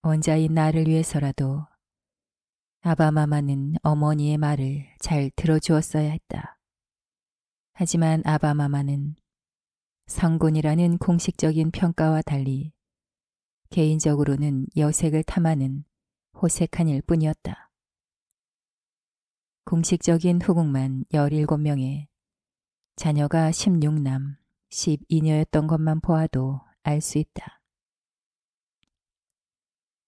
원자인 나를 위해서라도 아바마마는 어머니의 말을 잘 들어주었어야 했다. 하지만 아바마마는 성군이라는 공식적인 평가와 달리 개인적으로는 여색을 탐하는 호색한 일 뿐이었다. 공식적인 후궁만 17명에 자녀가 16남, 12녀였던 것만 보아도 알 수 있다.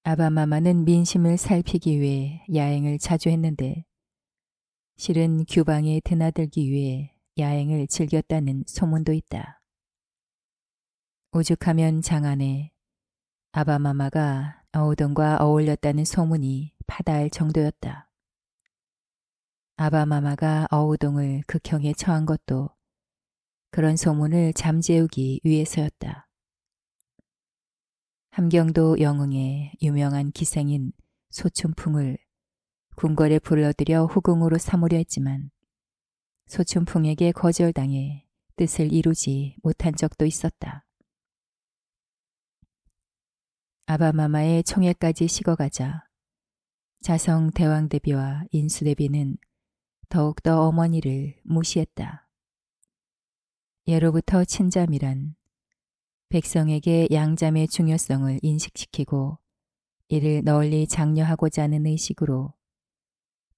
아바마마는 민심을 살피기 위해 야행을 자주 했는데 실은 규방에 드나들기 위해 야행을 즐겼다는 소문도 있다. 오죽하면 장안에 아바마마가 어우동과 어울렸다는 소문이 파다할 정도였다. 아바마마가 어우동을 극형에 처한 것도 그런 소문을 잠재우기 위해서였다. 함경도 영흥의 유명한 기생인 소춘풍을 궁궐에 불러들여 후궁으로 삼으려 했지만 소춘풍에게 거절당해 뜻을 이루지 못한 적도 있었다. 아바마마의 총애까지 식어가자 자성 대왕대비와 인수대비는 더욱더 어머니를 무시했다. 예로부터 친잠이란 백성에게 양잠의 중요성을 인식시키고 이를 널리 장려하고자 하는 의식으로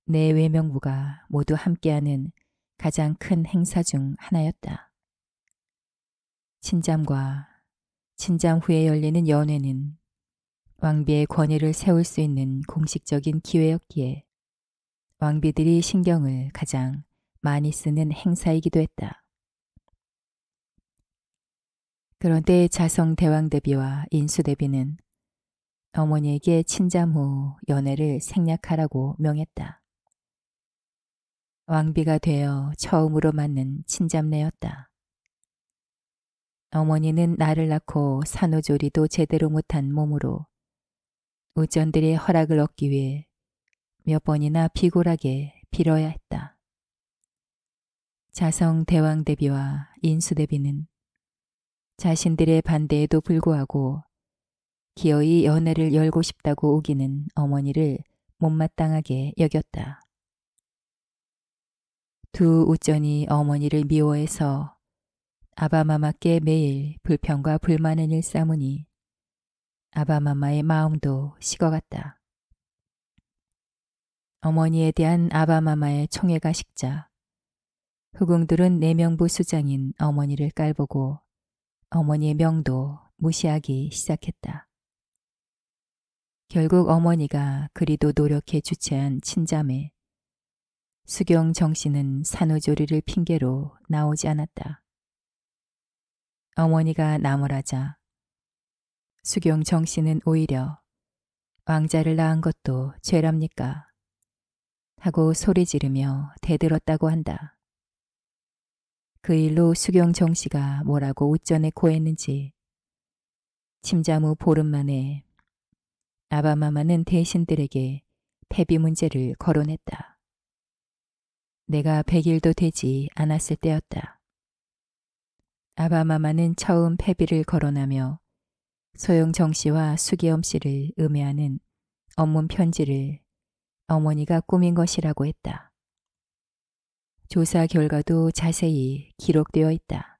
내 외명부가 모두 함께하는 가장 큰 행사 중 하나였다. 친잠과 친잠 후에 열리는 연회는 왕비의 권위를 세울 수 있는 공식적인 기회였기에 왕비들이 신경을 가장 많이 쓰는 행사이기도 했다. 그런데 자성 대왕대비와 인수대비는 어머니에게 친잠 후 연회를 생략하라고 명했다. 왕비가 되어 처음으로 맞는 친잠내였다. 어머니는 나를 낳고 산후조리도 제대로 못한 몸으로 우전들의 허락을 얻기 위해 몇 번이나 비굴하게 빌어야 했다. 자성 대왕대비와 인수대비는 자신들의 반대에도 불구하고 기어이 연회를 열고 싶다고 우기는 어머니를 못마땅하게 여겼다. 두 우전이 어머니를 미워해서 아바마마께 매일 불평과 불만을 일삼으니 아바마마의 마음도 식어갔다. 어머니에 대한 아바마마의 총애가 식자 후궁들은 내명부 수장인 어머니를 깔보고 어머니의 명도 무시하기 시작했다. 결국 어머니가 그리도 노력해 주최한 친잠에 수경 정씨는 산후조리를 핑계로 나오지 않았다. 어머니가 나무라자 수경 정씨는 오히려 왕자를 낳은 것도 죄랍니까? 하고 소리 지르며 대들었다고 한다. 그 일로 수경 정씨가 뭐라고 웃전에 고했는지 침잠 후 보름 만에 아바마마는 대신들에게 패비 문제를 거론했다. 내가 100일도 되지 않았을 때였다. 아바마마는 처음 패비를 거론하며 소영 정씨와 수기엄 씨를 음해하는 언문 편지를 어머니가 꾸민 것이라고 했다. 조사 결과도 자세히 기록되어 있다.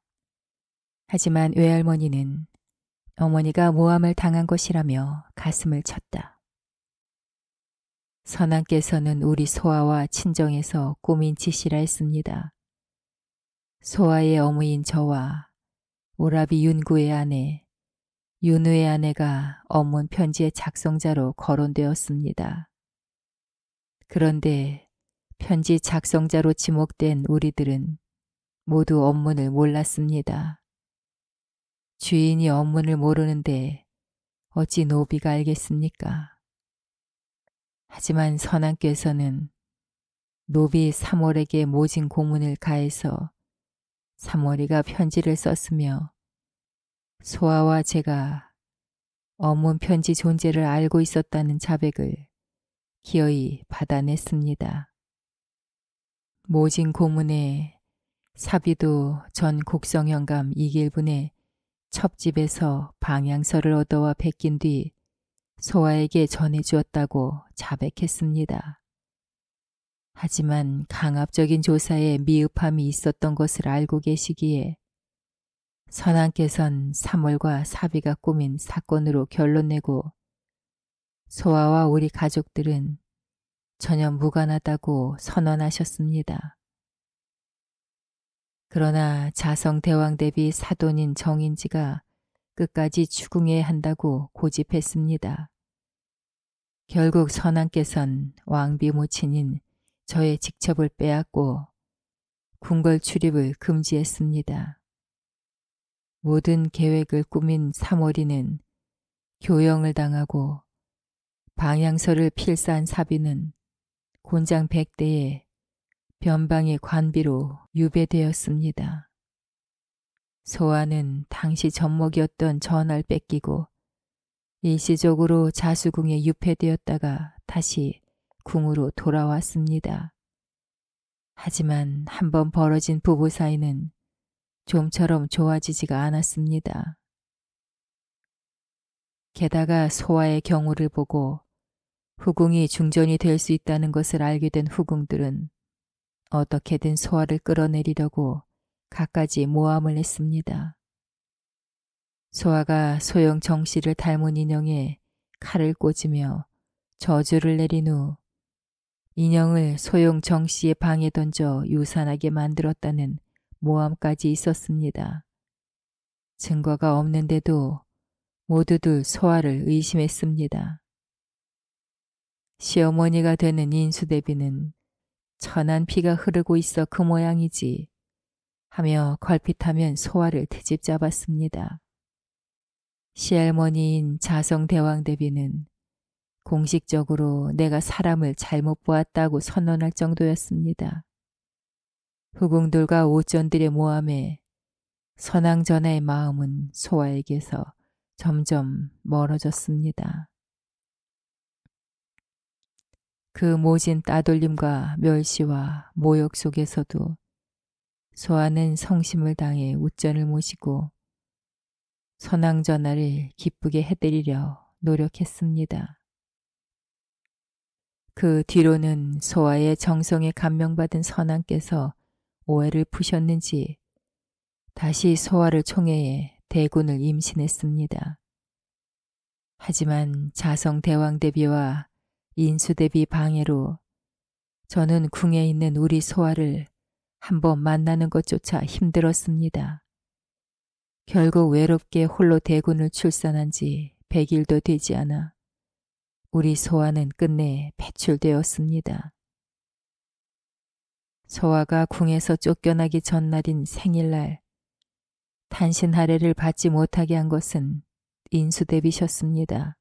하지만 외할머니는 어머니가 모함을 당한 것이라며 가슴을 쳤다. 선왕께서는 우리 소아와 친정에서 꾸민 짓이라 했습니다. 소아의 어머니인 저와 오라비 윤구의 아내, 윤우의 아내가 언문 편지의 작성자로 거론되었습니다. 그런데 편지 작성자로 지목된 우리들은 모두 언문을 몰랐습니다. 주인이 언문을 모르는데 어찌 노비가 알겠습니까? 하지만 선왕께서는 노비 삼월에게 모진 고문을 가해서 삼월이가 편지를 썼으며 소아와 제가 어문 편지 존재를 알고 있었다는 자백을 기어이 받아냈습니다. 모진 고문에 사비도 전 곡성현감 이길분의 첩집에서 방향서를 얻어와 베낀 뒤 소아에게 전해주었다고 자백했습니다. 하지만 강압적인 조사에 미흡함이 있었던 것을 알고 계시기에 선왕께선 사물과 사비가 꾸민 사건으로 결론내고 소아와 우리 가족들은 전혀 무관하다고 선언하셨습니다. 그러나 자성대왕 대비 사돈인 정인지가 끝까지 추궁해야 한다고 고집했습니다. 결국 선왕께선 왕비 모친인 저의 직첩을 빼앗고 궁궐 출입을 금지했습니다. 모든 계획을 꾸민 삼월이는 교영을 당하고 방향서를 필사한 사비는 곤장 100대에 변방의 관비로 유배되었습니다. 소아는 당시 젖먹이었던 전하를 뺏기고 일시적으로 자수궁에 유폐되었다가 다시 궁으로 돌아왔습니다. 하지만 한번 벌어진 부부 사이는 좀처럼 좋아지지가 않았습니다. 게다가 소아의 경우를 보고 후궁이 중전이 될 수 있다는 것을 알게 된 후궁들은 어떻게든 소아를 끌어내리려고 갖가지 모함을 했습니다. 소아가 소영 정씨를 닮은 인형에 칼을 꽂으며 저주를 내린 후 인형을 소영 정씨의 방에 던져 유산하게 만들었다는 모함까지 있었습니다. 증거가 없는데도 모두들 소아를 의심했습니다. 시어머니가 되는 인수대비는 천한 피가 흐르고 있어 그 모양이지 하며 걸핏하면 소아를 트집 잡았습니다. 시할머니인 자성대왕대비는 공식적으로 내가 사람을 잘못 보았다고 선언할 정도였습니다. 후궁들과 오전들의 모함에 선왕전하의 마음은 소아에게서 점점 멀어졌습니다. 그 모진 따돌림과 멸시와 모욕 속에서도 소아는 성심을 다해 웃전을 모시고 선왕전하를 기쁘게 해드리려 노력했습니다. 그 뒤로는 소아의 정성에 감명받은 선왕께서 오해를 푸셨는지 다시 소아를 총애해 대군을 임신했습니다. 하지만 자성대왕대비와 인수대비 방해로 저는 궁에 있는 우리 소아를 한번 만나는 것조차 힘들었습니다. 결국 외롭게 홀로 대군을 출산한 지 100일도 되지 않아 우리 소아는 끝내 배출되었습니다. 소아가 궁에서 쫓겨나기 전날인 생일날 탄신 할애를 받지 못하게 한 것은 인수대비셨습니다.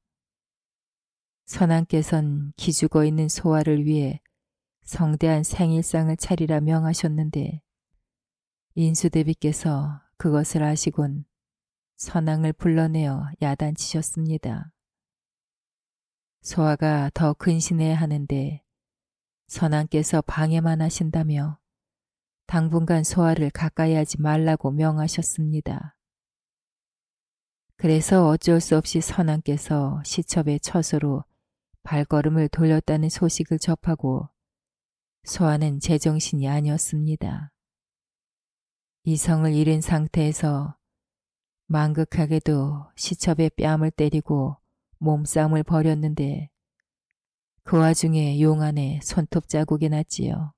선왕께선 기죽어 있는 소아를 위해 성대한 생일상을 차리라 명하셨는데 인수대비께서 그것을 아시곤 선왕을 불러내어 야단치셨습니다. 소아가 더 근신해야 하는데 선왕께서 방해만 하신다며 당분간 소아를 가까이 하지 말라고 명하셨습니다. 그래서 어쩔 수 없이 선왕께서 시첩의 처소로 발걸음을 돌렸다는 소식을 접하고 소아는 제정신이 아니었습니다. 이성을 잃은 상태에서 망극하게도 시첩의 뺨을 때리고 몸싸움을 벌였는데 그 와중에 용안에 손톱 자국이 났지요.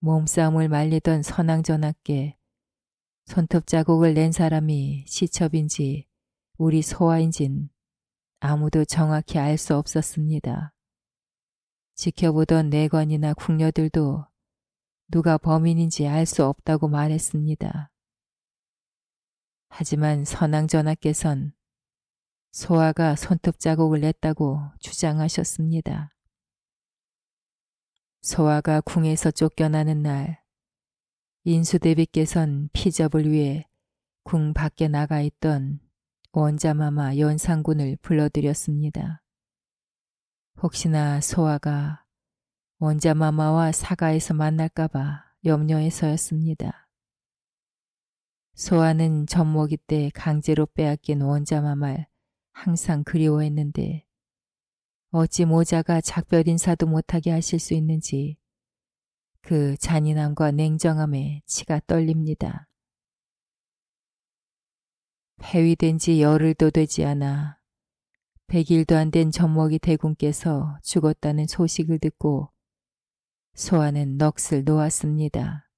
몸싸움을 말리던 선왕전하께 손톱 자국을 낸 사람이 시첩인지 우리 소아인진 아무도 정확히 알 수 없었습니다. 지켜보던 내관이나 궁녀들도 누가 범인인지 알 수 없다고 말했습니다. 하지만 선왕전하께선 소아가 손톱 자국을 냈다고 주장하셨습니다. 소아가 궁에서 쫓겨나는 날 인수대비께선 피접을 위해 궁 밖에 나가 있던 원자마마 연산군을 불러들였습니다. 혹시나 소아가 원자마마와 사가에서 만날까봐 염려해서였습니다. 소아는 젖먹이 때 강제로 빼앗긴 원자마마를 항상 그리워했는데 어찌 모자가 작별 인사도 못하게 하실 수 있는지 그 잔인함과 냉정함에 치가 떨립니다. 폐위된 지 열흘도 되지 않아 100일도 안 된 젖먹이 대군께서 죽었다는 소식을 듣고 소아는 넋을 놓았습니다.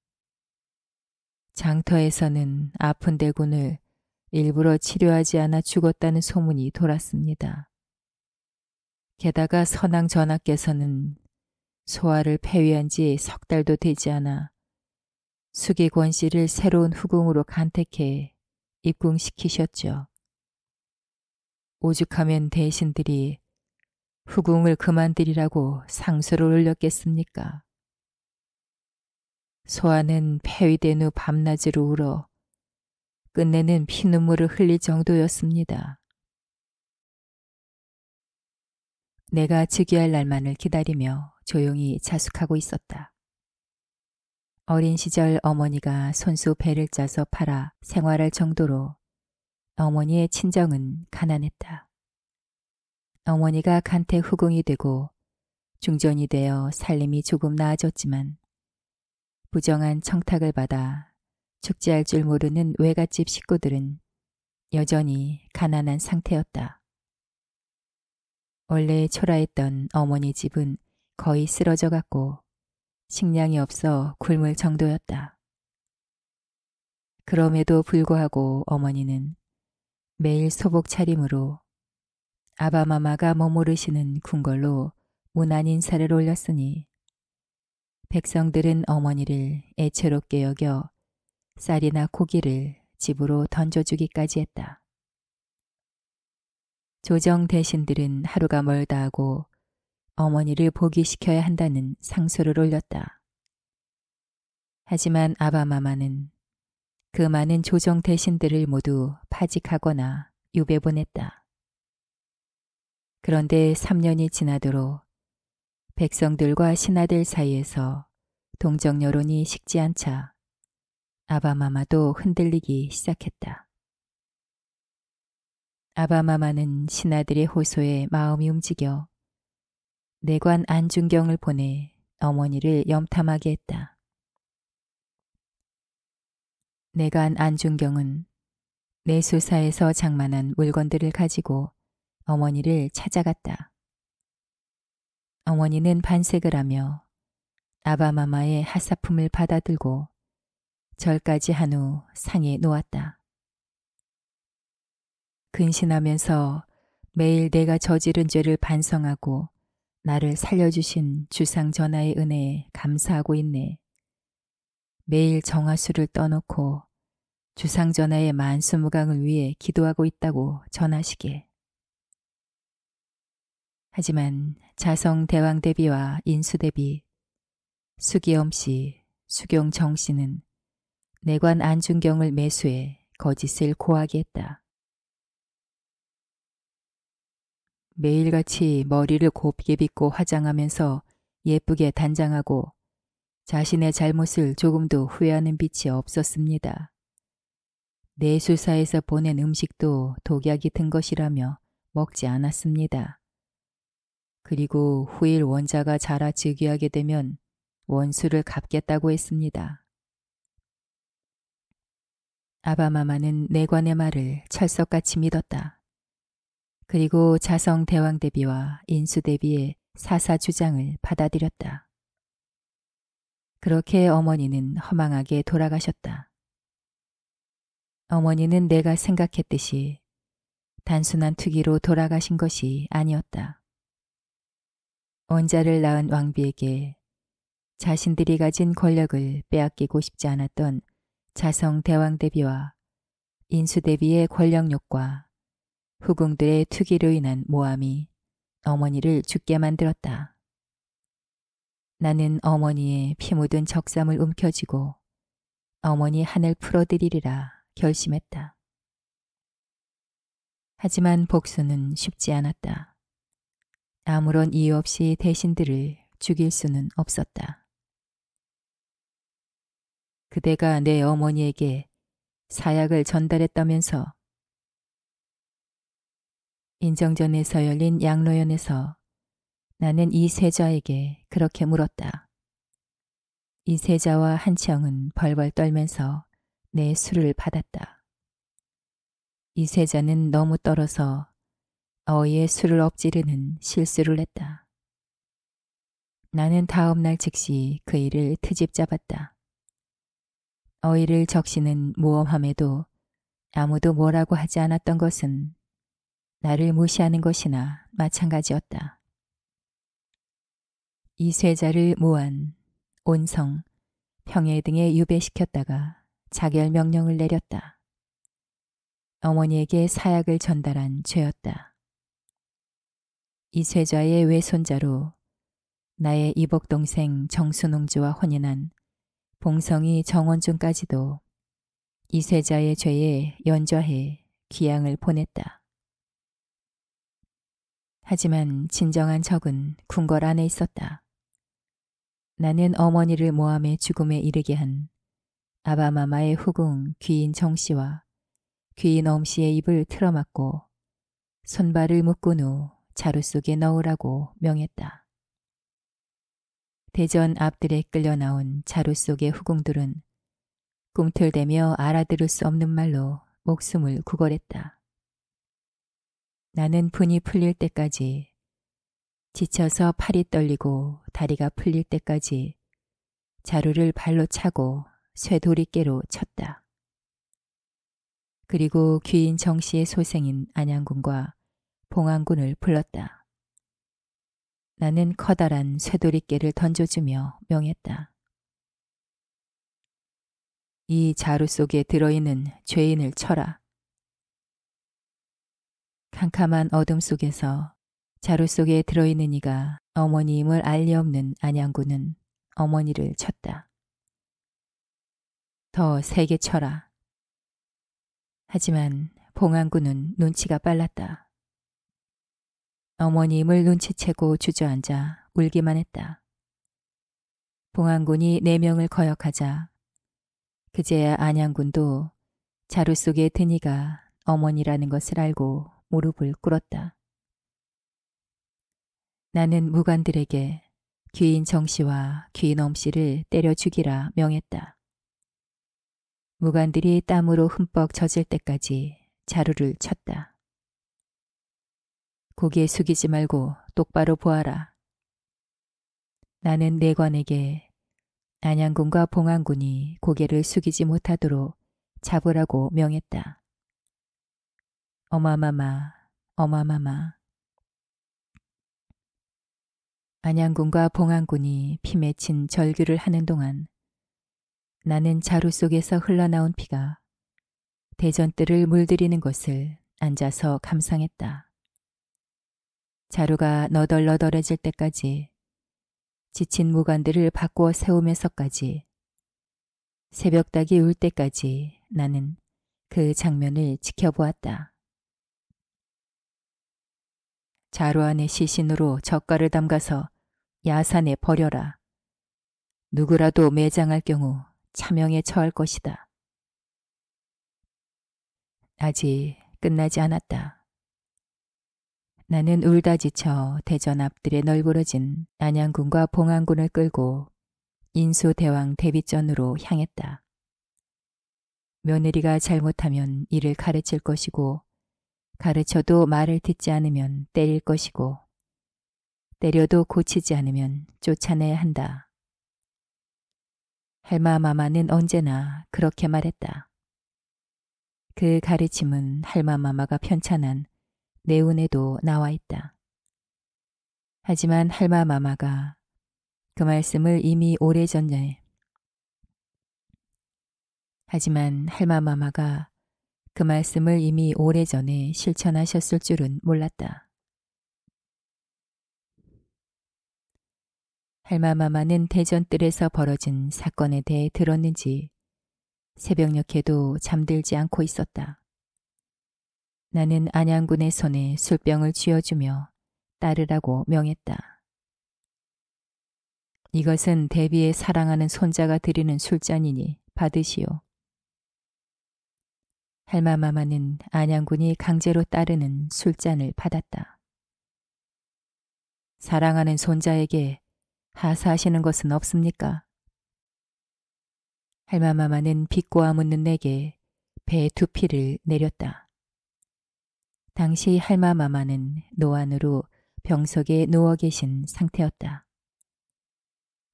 장터에서는 아픈 대군을 일부러 치료하지 않아 죽었다는 소문이 돌았습니다. 게다가 선왕 전하께서는 소아를 폐위한 지 석 달도 되지 않아 수기권 씨를 새로운 후궁으로 간택해 입궁시키셨죠. 오죽하면 대신들이 후궁을 그만두리라고 상소를 올렸겠습니까? 소아는 폐위된 후 밤낮으로 울어 끝내는 피눈물을 흘릴 정도였습니다. 내가 즉위할 날만을 기다리며 조용히 자숙하고 있었다. 어린 시절 어머니가 손수 배를 짜서 팔아 생활할 정도로 어머니의 친정은 가난했다. 어머니가 간택 후궁이 되고 중전이 되어 살림이 조금 나아졌지만 부정한 청탁을 받아 축제할 줄 모르는 외갓집 식구들은 여전히 가난한 상태였다. 원래 초라했던 어머니 집은 거의 쓰러져 갔고 식량이 없어 굶을 정도였다. 그럼에도 불구하고 어머니는 매일 소복 차림으로 아바마마가 머무르시는 궁궐로 문안 인사를 올렸으니 백성들은 어머니를 애처롭게 여겨 쌀이나 고기를 집으로 던져주기까지 했다. 조정 대신들은 하루가 멀다 하고 어머니를 복위시켜야 한다는 상소를 올렸다. 하지만 아바마마는 그 많은 조정 대신들을 모두 파직하거나 유배보냈다. 그런데 3년이 지나도록 백성들과 신하들 사이에서 동정 여론이 식지 않자 아바마마도 흔들리기 시작했다. 아바마마는 신하들의 호소에 마음이 움직여 내관 안중경을 보내 어머니를 염탐하게 했다. 내관 안중경은 내수사에서 장만한 물건들을 가지고 어머니를 찾아갔다. 어머니는 반색을 하며 아바마마의 핫사품을 받아들고 절까지 한 후 상에 놓았다. 근신하면서 매일 내가 저지른 죄를 반성하고 나를 살려주신 주상 전하의 은혜에 감사하고 있네. 매일 정화수를 떠놓고 주상 전하의 만수무강을 위해 기도하고 있다고 전하시게. 하지만 자성 대왕 대비와 인수 대비, 수기엄 씨, 수경 정 씨는 내관 안중경을 매수해 거짓을 고하게 했다. 매일같이 머리를 곱게 빗고 화장하면서 예쁘게 단장하고 자신의 잘못을 조금도 후회하는 빛이 없었습니다. 내수사에서 보낸 음식도 독약이 든 것이라며 먹지 않았습니다. 그리고 후일 원자가 자라 즉위하게 되면 원수를 갚겠다고 했습니다. 아바마마는 내관의 말을 철석같이 믿었다. 그리고 자성 대왕 대비와 인수 대비의 사사 주장을 받아들였다. 그렇게 어머니는 허망하게 돌아가셨다. 어머니는 내가 생각했듯이 단순한 투기로 돌아가신 것이 아니었다. 원자를 낳은 왕비에게 자신들이 가진 권력을 빼앗기고 싶지 않았던 자성 대왕 대비와 인수 대비의 권력욕과 후궁들의 투기로 인한 모함이 어머니를 죽게 만들었다. 나는 어머니의 피 묻은 적삼을 움켜쥐고 어머니 한을 풀어드리리라 결심했다. 하지만 복수는 쉽지 않았다. 아무런 이유 없이 대신들을 죽일 수는 없었다. 그대가 내 어머니에게 사약을 전달했다면서. 인정전에서 열린 양로연에서 나는 이 세자에게 그렇게 물었다. 이 세자와 한치영은 벌벌 떨면서 내 술을 받았다. 이 세자는 너무 떨어서 어이의 술을 엎지르는 실수를 했다. 나는 다음 날 즉시 그 일을 트집 잡았다. 어이를 적시는 모험함에도 아무도 뭐라고 하지 않았던 것은 나를 무시하는 것이나 마찬가지였다. 이 세자를 무안, 온성, 평해 등에 유배시켰다가 자결 명령을 내렸다. 어머니에게 사약을 전달한 죄였다. 이 세자의 외손자로 나의 이복동생 정순웅주와 혼인한 봉성이 정원중까지도 이 세자의 죄에 연좌해 귀양을 보냈다. 하지만 진정한 적은 궁궐 안에 있었다. 나는 어머니를 모함해 죽음에 이르게 한 아바마마의 후궁 귀인 정씨와 귀인 엄씨의 입을 틀어막고 손발을 묶은 후 자루 속에 넣으라고 명했다. 대전 앞들에 끌려 나온 자루 속의 후궁들은 꿈틀대며 알아들을 수 없는 말로 목숨을 구걸했다. 나는 분이 풀릴 때까지, 지쳐서 팔이 떨리고 다리가 풀릴 때까지 자루를 발로 차고 쇠도리깨로 쳤다. 그리고 귀인 정씨의 소생인 안양군과 봉안군을 불렀다. 나는 커다란 쇠도리깨를 던져주며 명했다. 이 자루 속에 들어있는 죄인을 쳐라. 캄캄한 어둠 속에서 자루 속에 들어있는 이가 어머니임을 알 리 없는 안양군은 어머니를 쳤다. 더 세게 쳐라. 하지만 봉안군은 눈치가 빨랐다. 어머니임을 눈치채고 주저앉아 울기만 했다. 봉안군이 4명을 거역하자 그제야 안양군도 자루 속에 든 이가 어머니라는 것을 알고 무릎을 꿇었다. 나는 무관들에게 귀인 정씨와 귀인 엄씨를 때려 죽이라 명했다. 무관들이 땀으로 흠뻑 젖을 때까지 자루를 쳤다. 고개 숙이지 말고 똑바로 보아라. 나는 내관에게 안양군과 봉안군이 고개를 숙이지 못하도록 잡으라고 명했다. 어마마마, 어마마마. 안양군과 봉안군이 피 맺힌 절규를 하는 동안 나는 자루 속에서 흘러나온 피가 대전뜰을 물들이는 것을 앉아서 감상했다. 자루가 너덜너덜해질 때까지, 지친 무관들을 바꾸어 세우면서까지, 새벽닭이 울 때까지 나는 그 장면을 지켜보았다. 자루 안에 시신으로 젓갈을 담가서 야산에 버려라. 누구라도 매장할 경우 차명에 처할 것이다. 아직 끝나지 않았다. 나는 울다 지쳐 대전 앞들에 널브러진 안양군과 봉안군을 끌고 인수대왕 대비전으로 향했다. 며느리가 잘못하면 이를 가르칠 것이고, 가르쳐도 말을 듣지 않으면 때릴 것이고, 때려도 고치지 않으면 쫓아내야 한다. 할마마마는 언제나 그렇게 말했다. 그 가르침은 할마마마가 편찬한 내운에도 나와 있다. 하지만 할마마마가 그 말씀을 이미 오래전에 실천하셨을 줄은 몰랐다. 할마마마는 대전뜰에서 벌어진 사건에 대해 들었는지 새벽녘에도 잠들지 않고 있었다. 나는 안양군의 손에 술병을 쥐어주며 따르라고 명했다. 이것은 대비의 사랑하는 손자가 드리는 술잔이니 받으시오. 할마마마는 안양군이 강제로 따르는 술잔을 받았다. 사랑하는 손자에게 하사하시는 것은 없습니까? 할마마마는 비꼬아 묻는 내게 배 두 피를 내렸다. 당시 할마마마는 노안으로 병석에 누워 계신 상태였다.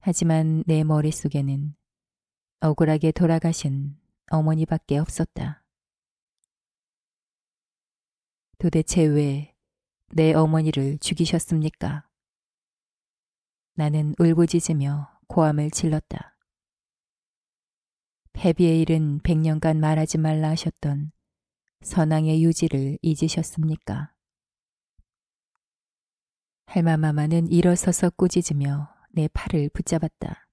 하지만 내 머릿속에는 억울하게 돌아가신 어머니밖에 없었다. 도대체 왜 내 어머니를 죽이셨습니까? 나는 울부짖으며 고함을 질렀다. 패비의 일은 100년간 말하지 말라 하셨던 선왕의 유지를 잊으셨습니까? 할마마마는 일어서서 꾸짖으며 내 팔을 붙잡았다.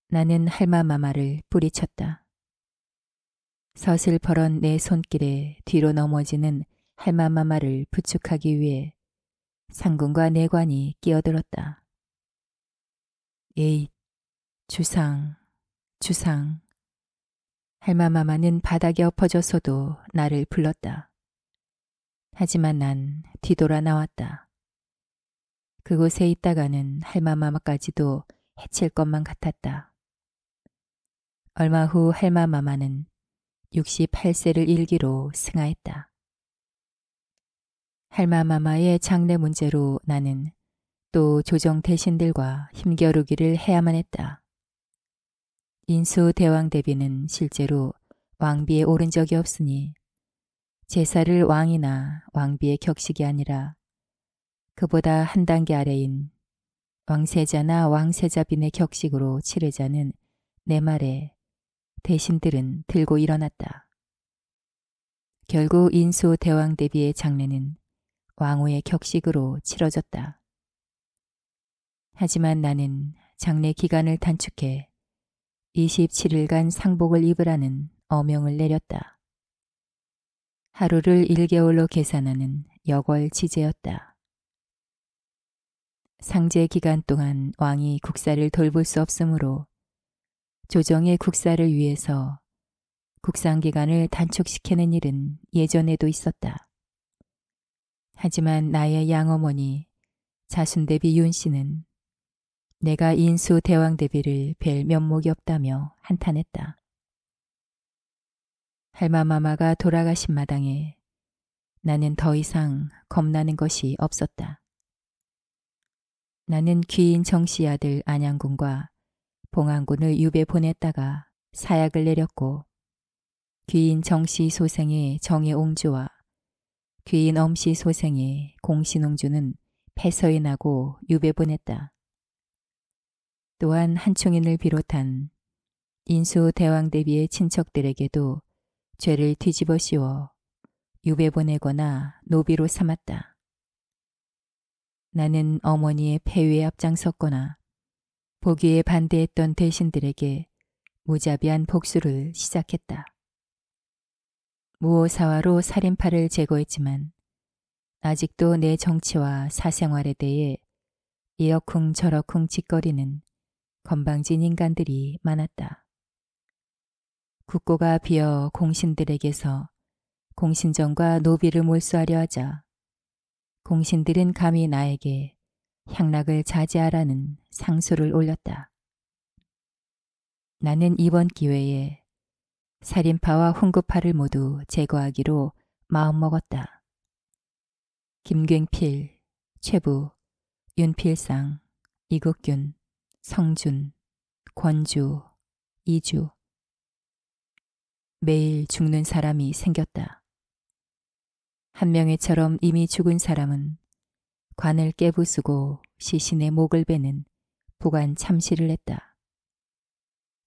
나는 할마마마를 뿌리쳤다. 서슬퍼런 내 손길에 뒤로 넘어지는 할마마마를 부축하기 위해 상군과 내관이 끼어들었다. 에잇, 주상, 주상. 할마마마는 바닥에 엎어져서도 나를 불렀다. 하지만 난 뒤돌아 나왔다. 그곳에 있다가는 할마마마까지도 해칠 것만 같았다. 얼마 후 할마마마는 68세를 일기로 승하했다. 할마마마의 장례 문제로 나는 또 조정 대신들과 힘겨루기를 해야만 했다. 인수 대왕 대비는 실제로 왕비에 오른 적이 없으니 제사를 왕이나 왕비의 격식이 아니라 그보다 한 단계 아래인 왕세자나 왕세자빈의 격식으로 치르자는 내 말에 대신들은 들고 일어났다. 결국 인수 대왕 대비의 장례는 왕후의 격식으로 치러졌다. 하지만 나는 장례 기간을 단축해 27일간 상복을 입으라는 어명을 내렸다. 하루를 1개월로 계산하는 여궐지제였다. 상제 기간 동안 왕이 국사를 돌볼 수 없으므로 조정의 국사를 위해서 국상기간을 단축시키는 일은 예전에도 있었다. 하지만 나의 양어머니 자순대비 윤씨는 내가 인수 대왕대비를 뵐 면목이 없다며 한탄했다. 할마마마가 돌아가신 마당에 나는 더 이상 겁나는 것이 없었다. 나는 귀인 정씨 아들 안양군과 봉안군을 유배 보냈다가 사약을 내렸고 귀인 정씨 소생의 정예옹주와 귀인 엄씨 소생의 공신옹주는 패서에 나고 유배 보냈다. 또한 한총인을 비롯한 인수 대왕 대비의 친척들에게도 죄를 뒤집어 씌워 유배 보내거나 노비로 삼았다. 나는 어머니의 폐위에 앞장섰거나 보기에 반대했던 대신들에게 무자비한 복수를 시작했다. 무오사화로 살인파를 제거했지만 아직도 내 정치와 사생활에 대해 이러쿵저러쿵 짓거리는 건방진 인간들이 많았다. 국고가 비어 공신들에게서 공신정과 노비를 몰수하려 하자 공신들은 감히 나에게 향락을 자제하라는 상소를 올렸다. 나는 이번 기회에 살인파와 훈구파를 모두 제거하기로 마음먹었다. 김굉필, 최부, 윤필상, 이국균, 성준, 권주, 이주. 매일 죽는 사람이 생겼다. 한명회처럼 이미 죽은 사람은 관을 깨부수고 시신의 목을 베는 부관 참시를 했다.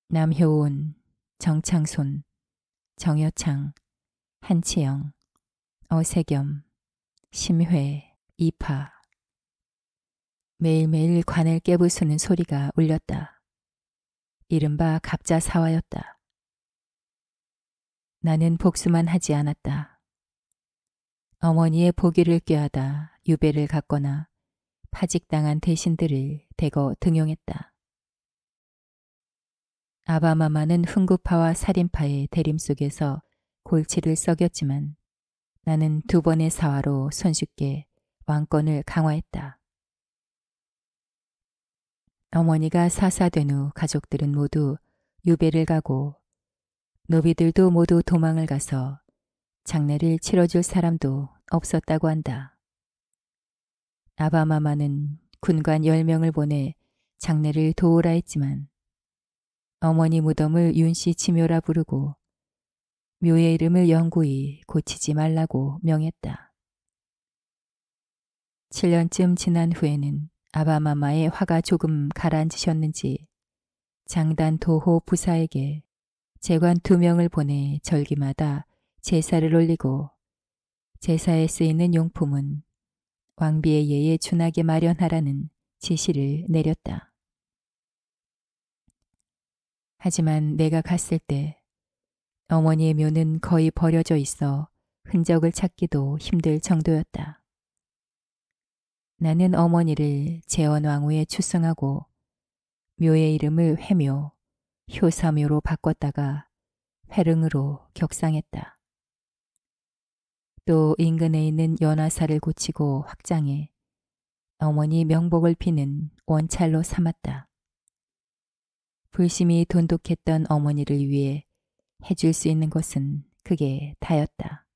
남효온, 정창손, 정여창, 한치영, 어세겸, 심회, 이파. 매일매일 관을 깨부수는 소리가 울렸다. 이른바 갑자사화였다. 나는 복수만 하지 않았다. 어머니의 보기를 꾀하다 유배를 갔거나 파직당한 대신들을 대거 등용했다. 아바마마는 흥구파와 살인파의 대림 속에서 골치를 썩였지만 나는 2번의 사화로 손쉽게 왕권을 강화했다. 어머니가 사사된 후 가족들은 모두 유배를 가고 노비들도 모두 도망을 가서 장례를 치러줄 사람도 없었다고 한다. 아바마마는 군관 10명을 보내 장례를 도우라 했지만 어머니 무덤을 윤씨 지묘라 부르고 묘의 이름을 영구히 고치지 말라고 명했다. 7년쯤 지난 후에는 아바마마의 화가 조금 가라앉으셨는지 장단 도호 부사에게 재관 2명을 보내 절기마다 제사를 올리고 제사에 쓰이는 용품은 왕비의 예에 준하게 마련하라는 지시를 내렸다. 하지만 내가 갔을 때 어머니의 묘는 거의 버려져 있어 흔적을 찾기도 힘들 정도였다. 나는 어머니를 재원왕후에 추승하고 묘의 이름을 회묘, 효사묘로 바꿨다가 회릉으로 격상했다. 또 인근에 있는 연화사를 고치고 확장해 어머니 명복을 비는 원찰로 삼았다. 불심이 돈독했던 어머니를 위해 해줄 수 있는 것은 그게 다였다.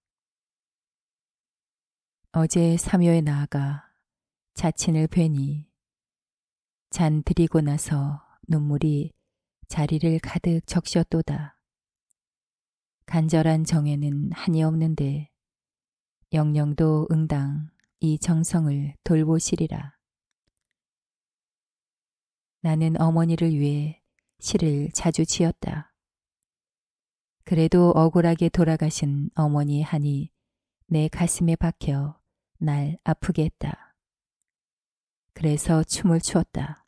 어제 삼요에 나아가 자친을 뵈니 잔 드리고 나서 눈물이 자리를 가득 적셨도다. 간절한 정에는 한이 없는데 영령도 응당 이 정성을 돌보시리라. 나는 어머니를 위해 시를 자주 지었다. 그래도 억울하게 돌아가신 어머니의 한이 내 가슴에 박혀 날 아프게 했다. 그래서 춤을 추었다.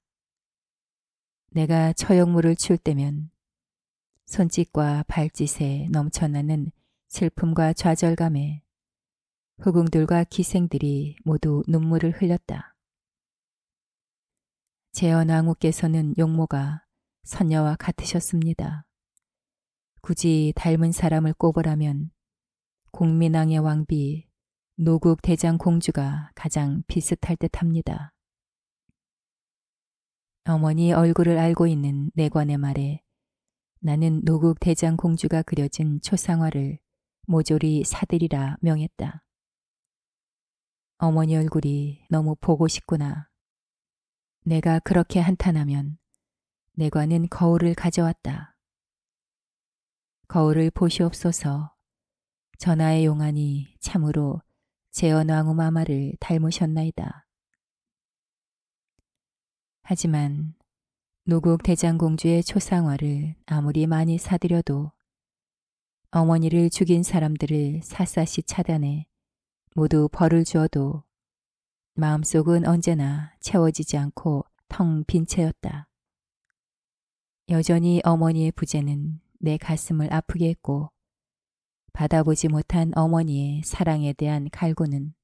내가 처형물을 출 때면 손짓과 발짓에 넘쳐나는 슬픔과 좌절감에 후궁들과 기생들이 모두 눈물을 흘렸다. 재현왕후께서는 용모가 선녀와 같으셨습니다. 굳이 닮은 사람을 꼽으라면 공민왕의 왕비 노국 대장 공주가 가장 비슷할 듯합니다. 어머니 얼굴을 알고 있는 내관의 말에 나는 노국 대장 공주가 그려진 초상화를 모조리 사들이라 명했다. 어머니 얼굴이 너무 보고 싶구나. 내가 그렇게 한탄하면 내관은 거울을 가져왔다. 거울을 보시옵소서. 전하의 용안이 참으로 재현왕후 마마를 닮으셨나이다. 하지만 노국 대장공주의 초상화를 아무리 많이 사들여도 어머니를 죽인 사람들을 샅샅이 차단해 모두 벌을 주어도 마음속은 언제나 채워지지 않고 텅 빈 채였다. 여전히 어머니의 부재는 내 가슴을 아프게 했고 받아보지 못한 어머니의 사랑에 대한 갈구는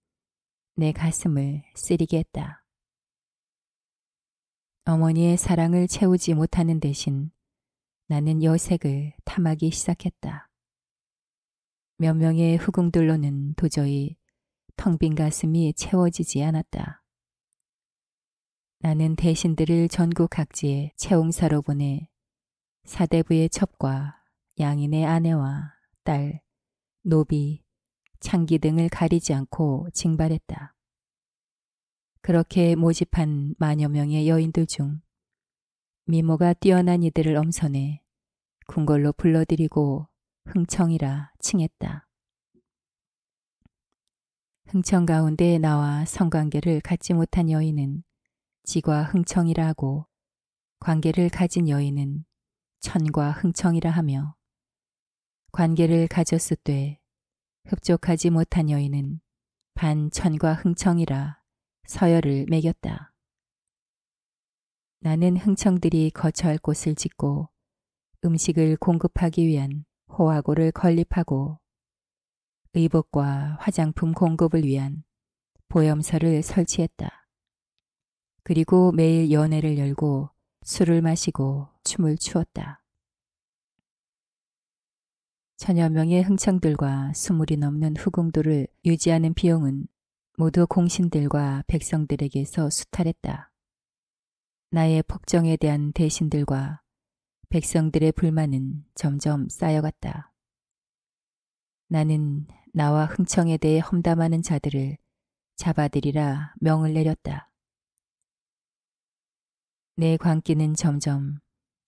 내 가슴을 쓰리게 했다. 어머니의 사랑을 채우지 못하는 대신 나는 여색을 탐하기 시작했다. 몇 명의 후궁들로는 도저히 텅 빈 가슴이 채워지지 않았다. 나는 대신들을 전국 각지에 채용사로 보내 사대부의 첩과 양인의 아내와 딸, 노비, 창기 등을 가리지 않고 징발했다. 그렇게 모집한 만여 명의 여인들 중 미모가 뛰어난 이들을 엄선해 궁궐로 불러들이고 흥청이라 칭했다. 흥청 가운데 나와 성관계를 갖지 못한 여인은 지과 흥청이라 하고 관계를 가진 여인은 천과 흥청이라 하며 관계를 가졌을때 흡족하지 못한 여인은 반천과 흥청이라 서열을 매겼다. 나는 흥청들이 거처할 곳을 짓고 음식을 공급하기 위한 호화고를 건립하고 의복과 화장품 공급을 위한 보염소를 설치했다. 그리고 매일 연회를 열고 술을 마시고 춤을 추었다. 천여 명의 흥청들과 20이 넘는 후궁들을 유지하는 비용은 모두 공신들과 백성들에게서 수탈했다. 나의 폭정에 대한 대신들과 백성들의 불만은 점점 쌓여갔다. 나는 나와 흥청에 대해 험담하는 자들을 잡아들이라 명을 내렸다. 내 광기는 점점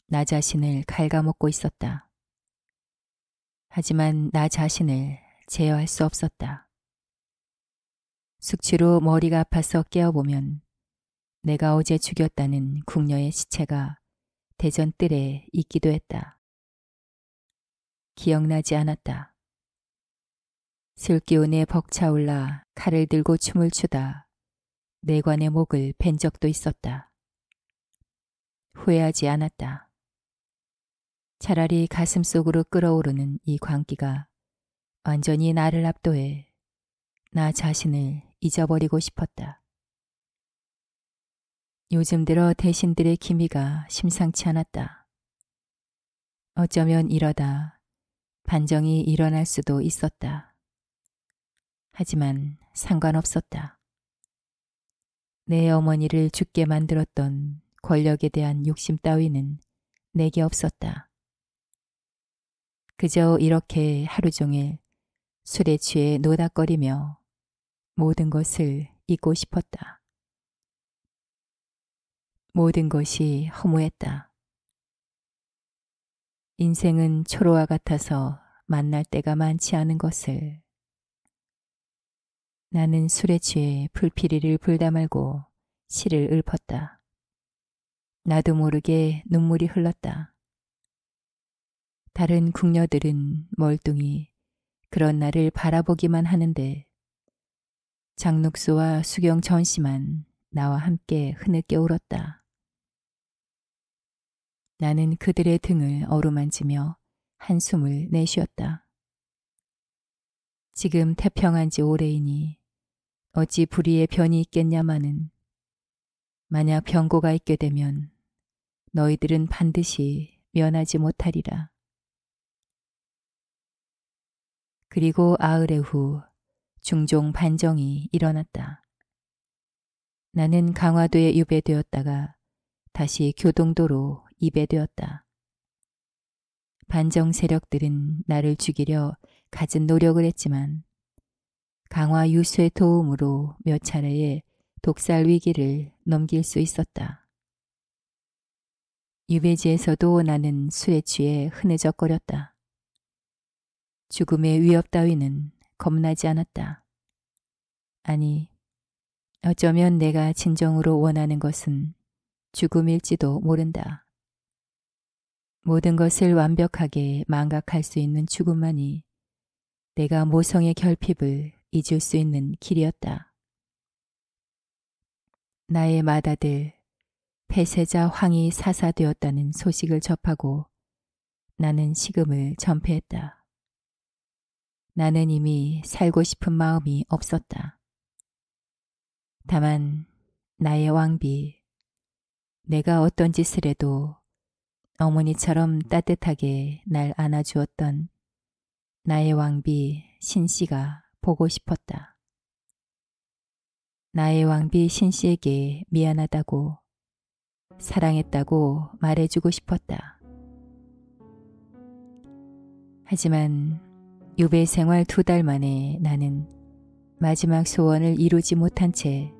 나 자신을 갉아먹고 있었다. 하지만 나 자신을 제어할 수 없었다. 숙취로 머리가 아파서 깨어보면 내가 어제 죽였다는 궁녀의 시체가 대전뜰에 있기도 했다. 기억나지 않았다. 슬기운에 벅차올라 칼을 들고 춤을 추다 내관의 목을 벤 적도 있었다. 후회하지 않았다. 차라리 가슴속으로 끓어오르는 이 광기가 완전히 나를 압도해 나 자신을 잊어버리고 싶었다. 요즘 들어 대신들의 기미가 심상치 않았다. 어쩌면 이러다 반정이 일어날 수도 있었다. 하지만 상관없었다. 내 어머니를 죽게 만들었던 권력에 대한 욕심 따위는 내게 없었다. 그저 이렇게 하루 종일 술에 취해 노닥거리며 모든 것을 잊고 싶었다. 모든 것이 허무했다. 인생은 초로와 같아서 만날 때가 많지 않은 것을. 나는 술에 취해 풀피리를 불다 말고 시를 읊었다. 나도 모르게 눈물이 흘렀다. 다른 궁녀들은 멀뚱히 그런 나를 바라보기만 하는데 장눅수와 수경 전씨만 나와 함께 흐느껴 울었다. 나는 그들의 등을 어루만지며 한숨을 내쉬었다. 지금 태평한 지 오래이니 어찌 불의의 변이 있겠냐마는 만약 병고가 있게 되면 너희들은 반드시 면하지 못하리라. 그리고 아흘의 후 중종 반정이 일어났다. 나는 강화도에 유배되었다가 다시 교동도로 이배되었다. 반정 세력들은 나를 죽이려 갖은 노력을 했지만 강화 유수의 도움으로 몇 차례의 독살 위기를 넘길 수 있었다. 유배지에서도 나는 술에 취해 흐느적거렸다. 죽음의 위협 따위는 겁나지 않았다. 아니, 어쩌면 내가 진정으로 원하는 것은 죽음일지도 모른다. 모든 것을 완벽하게 망각할 수 있는 죽음만이 내가 모성의 결핍을 잊을 수 있는 길이었다. 나의 맏아들 폐세자 황이 사사되었다는 소식을 접하고 나는 식음을 전폐했다. 나는 이미 살고 싶은 마음이 없었다. 다만 나의 왕비, 내가 어떤 짓을 해도 어머니처럼 따뜻하게 날 안아주었던 나의 왕비 신씨가 보고 싶었다. 나의 왕비 신씨에게 미안하다고, 사랑했다고 말해주고 싶었다. 하지만 유배 생활 2달 만에 나는 마지막 소원을 이루지 못한 채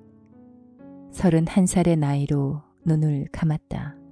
31살의 나이로 눈을 감았다.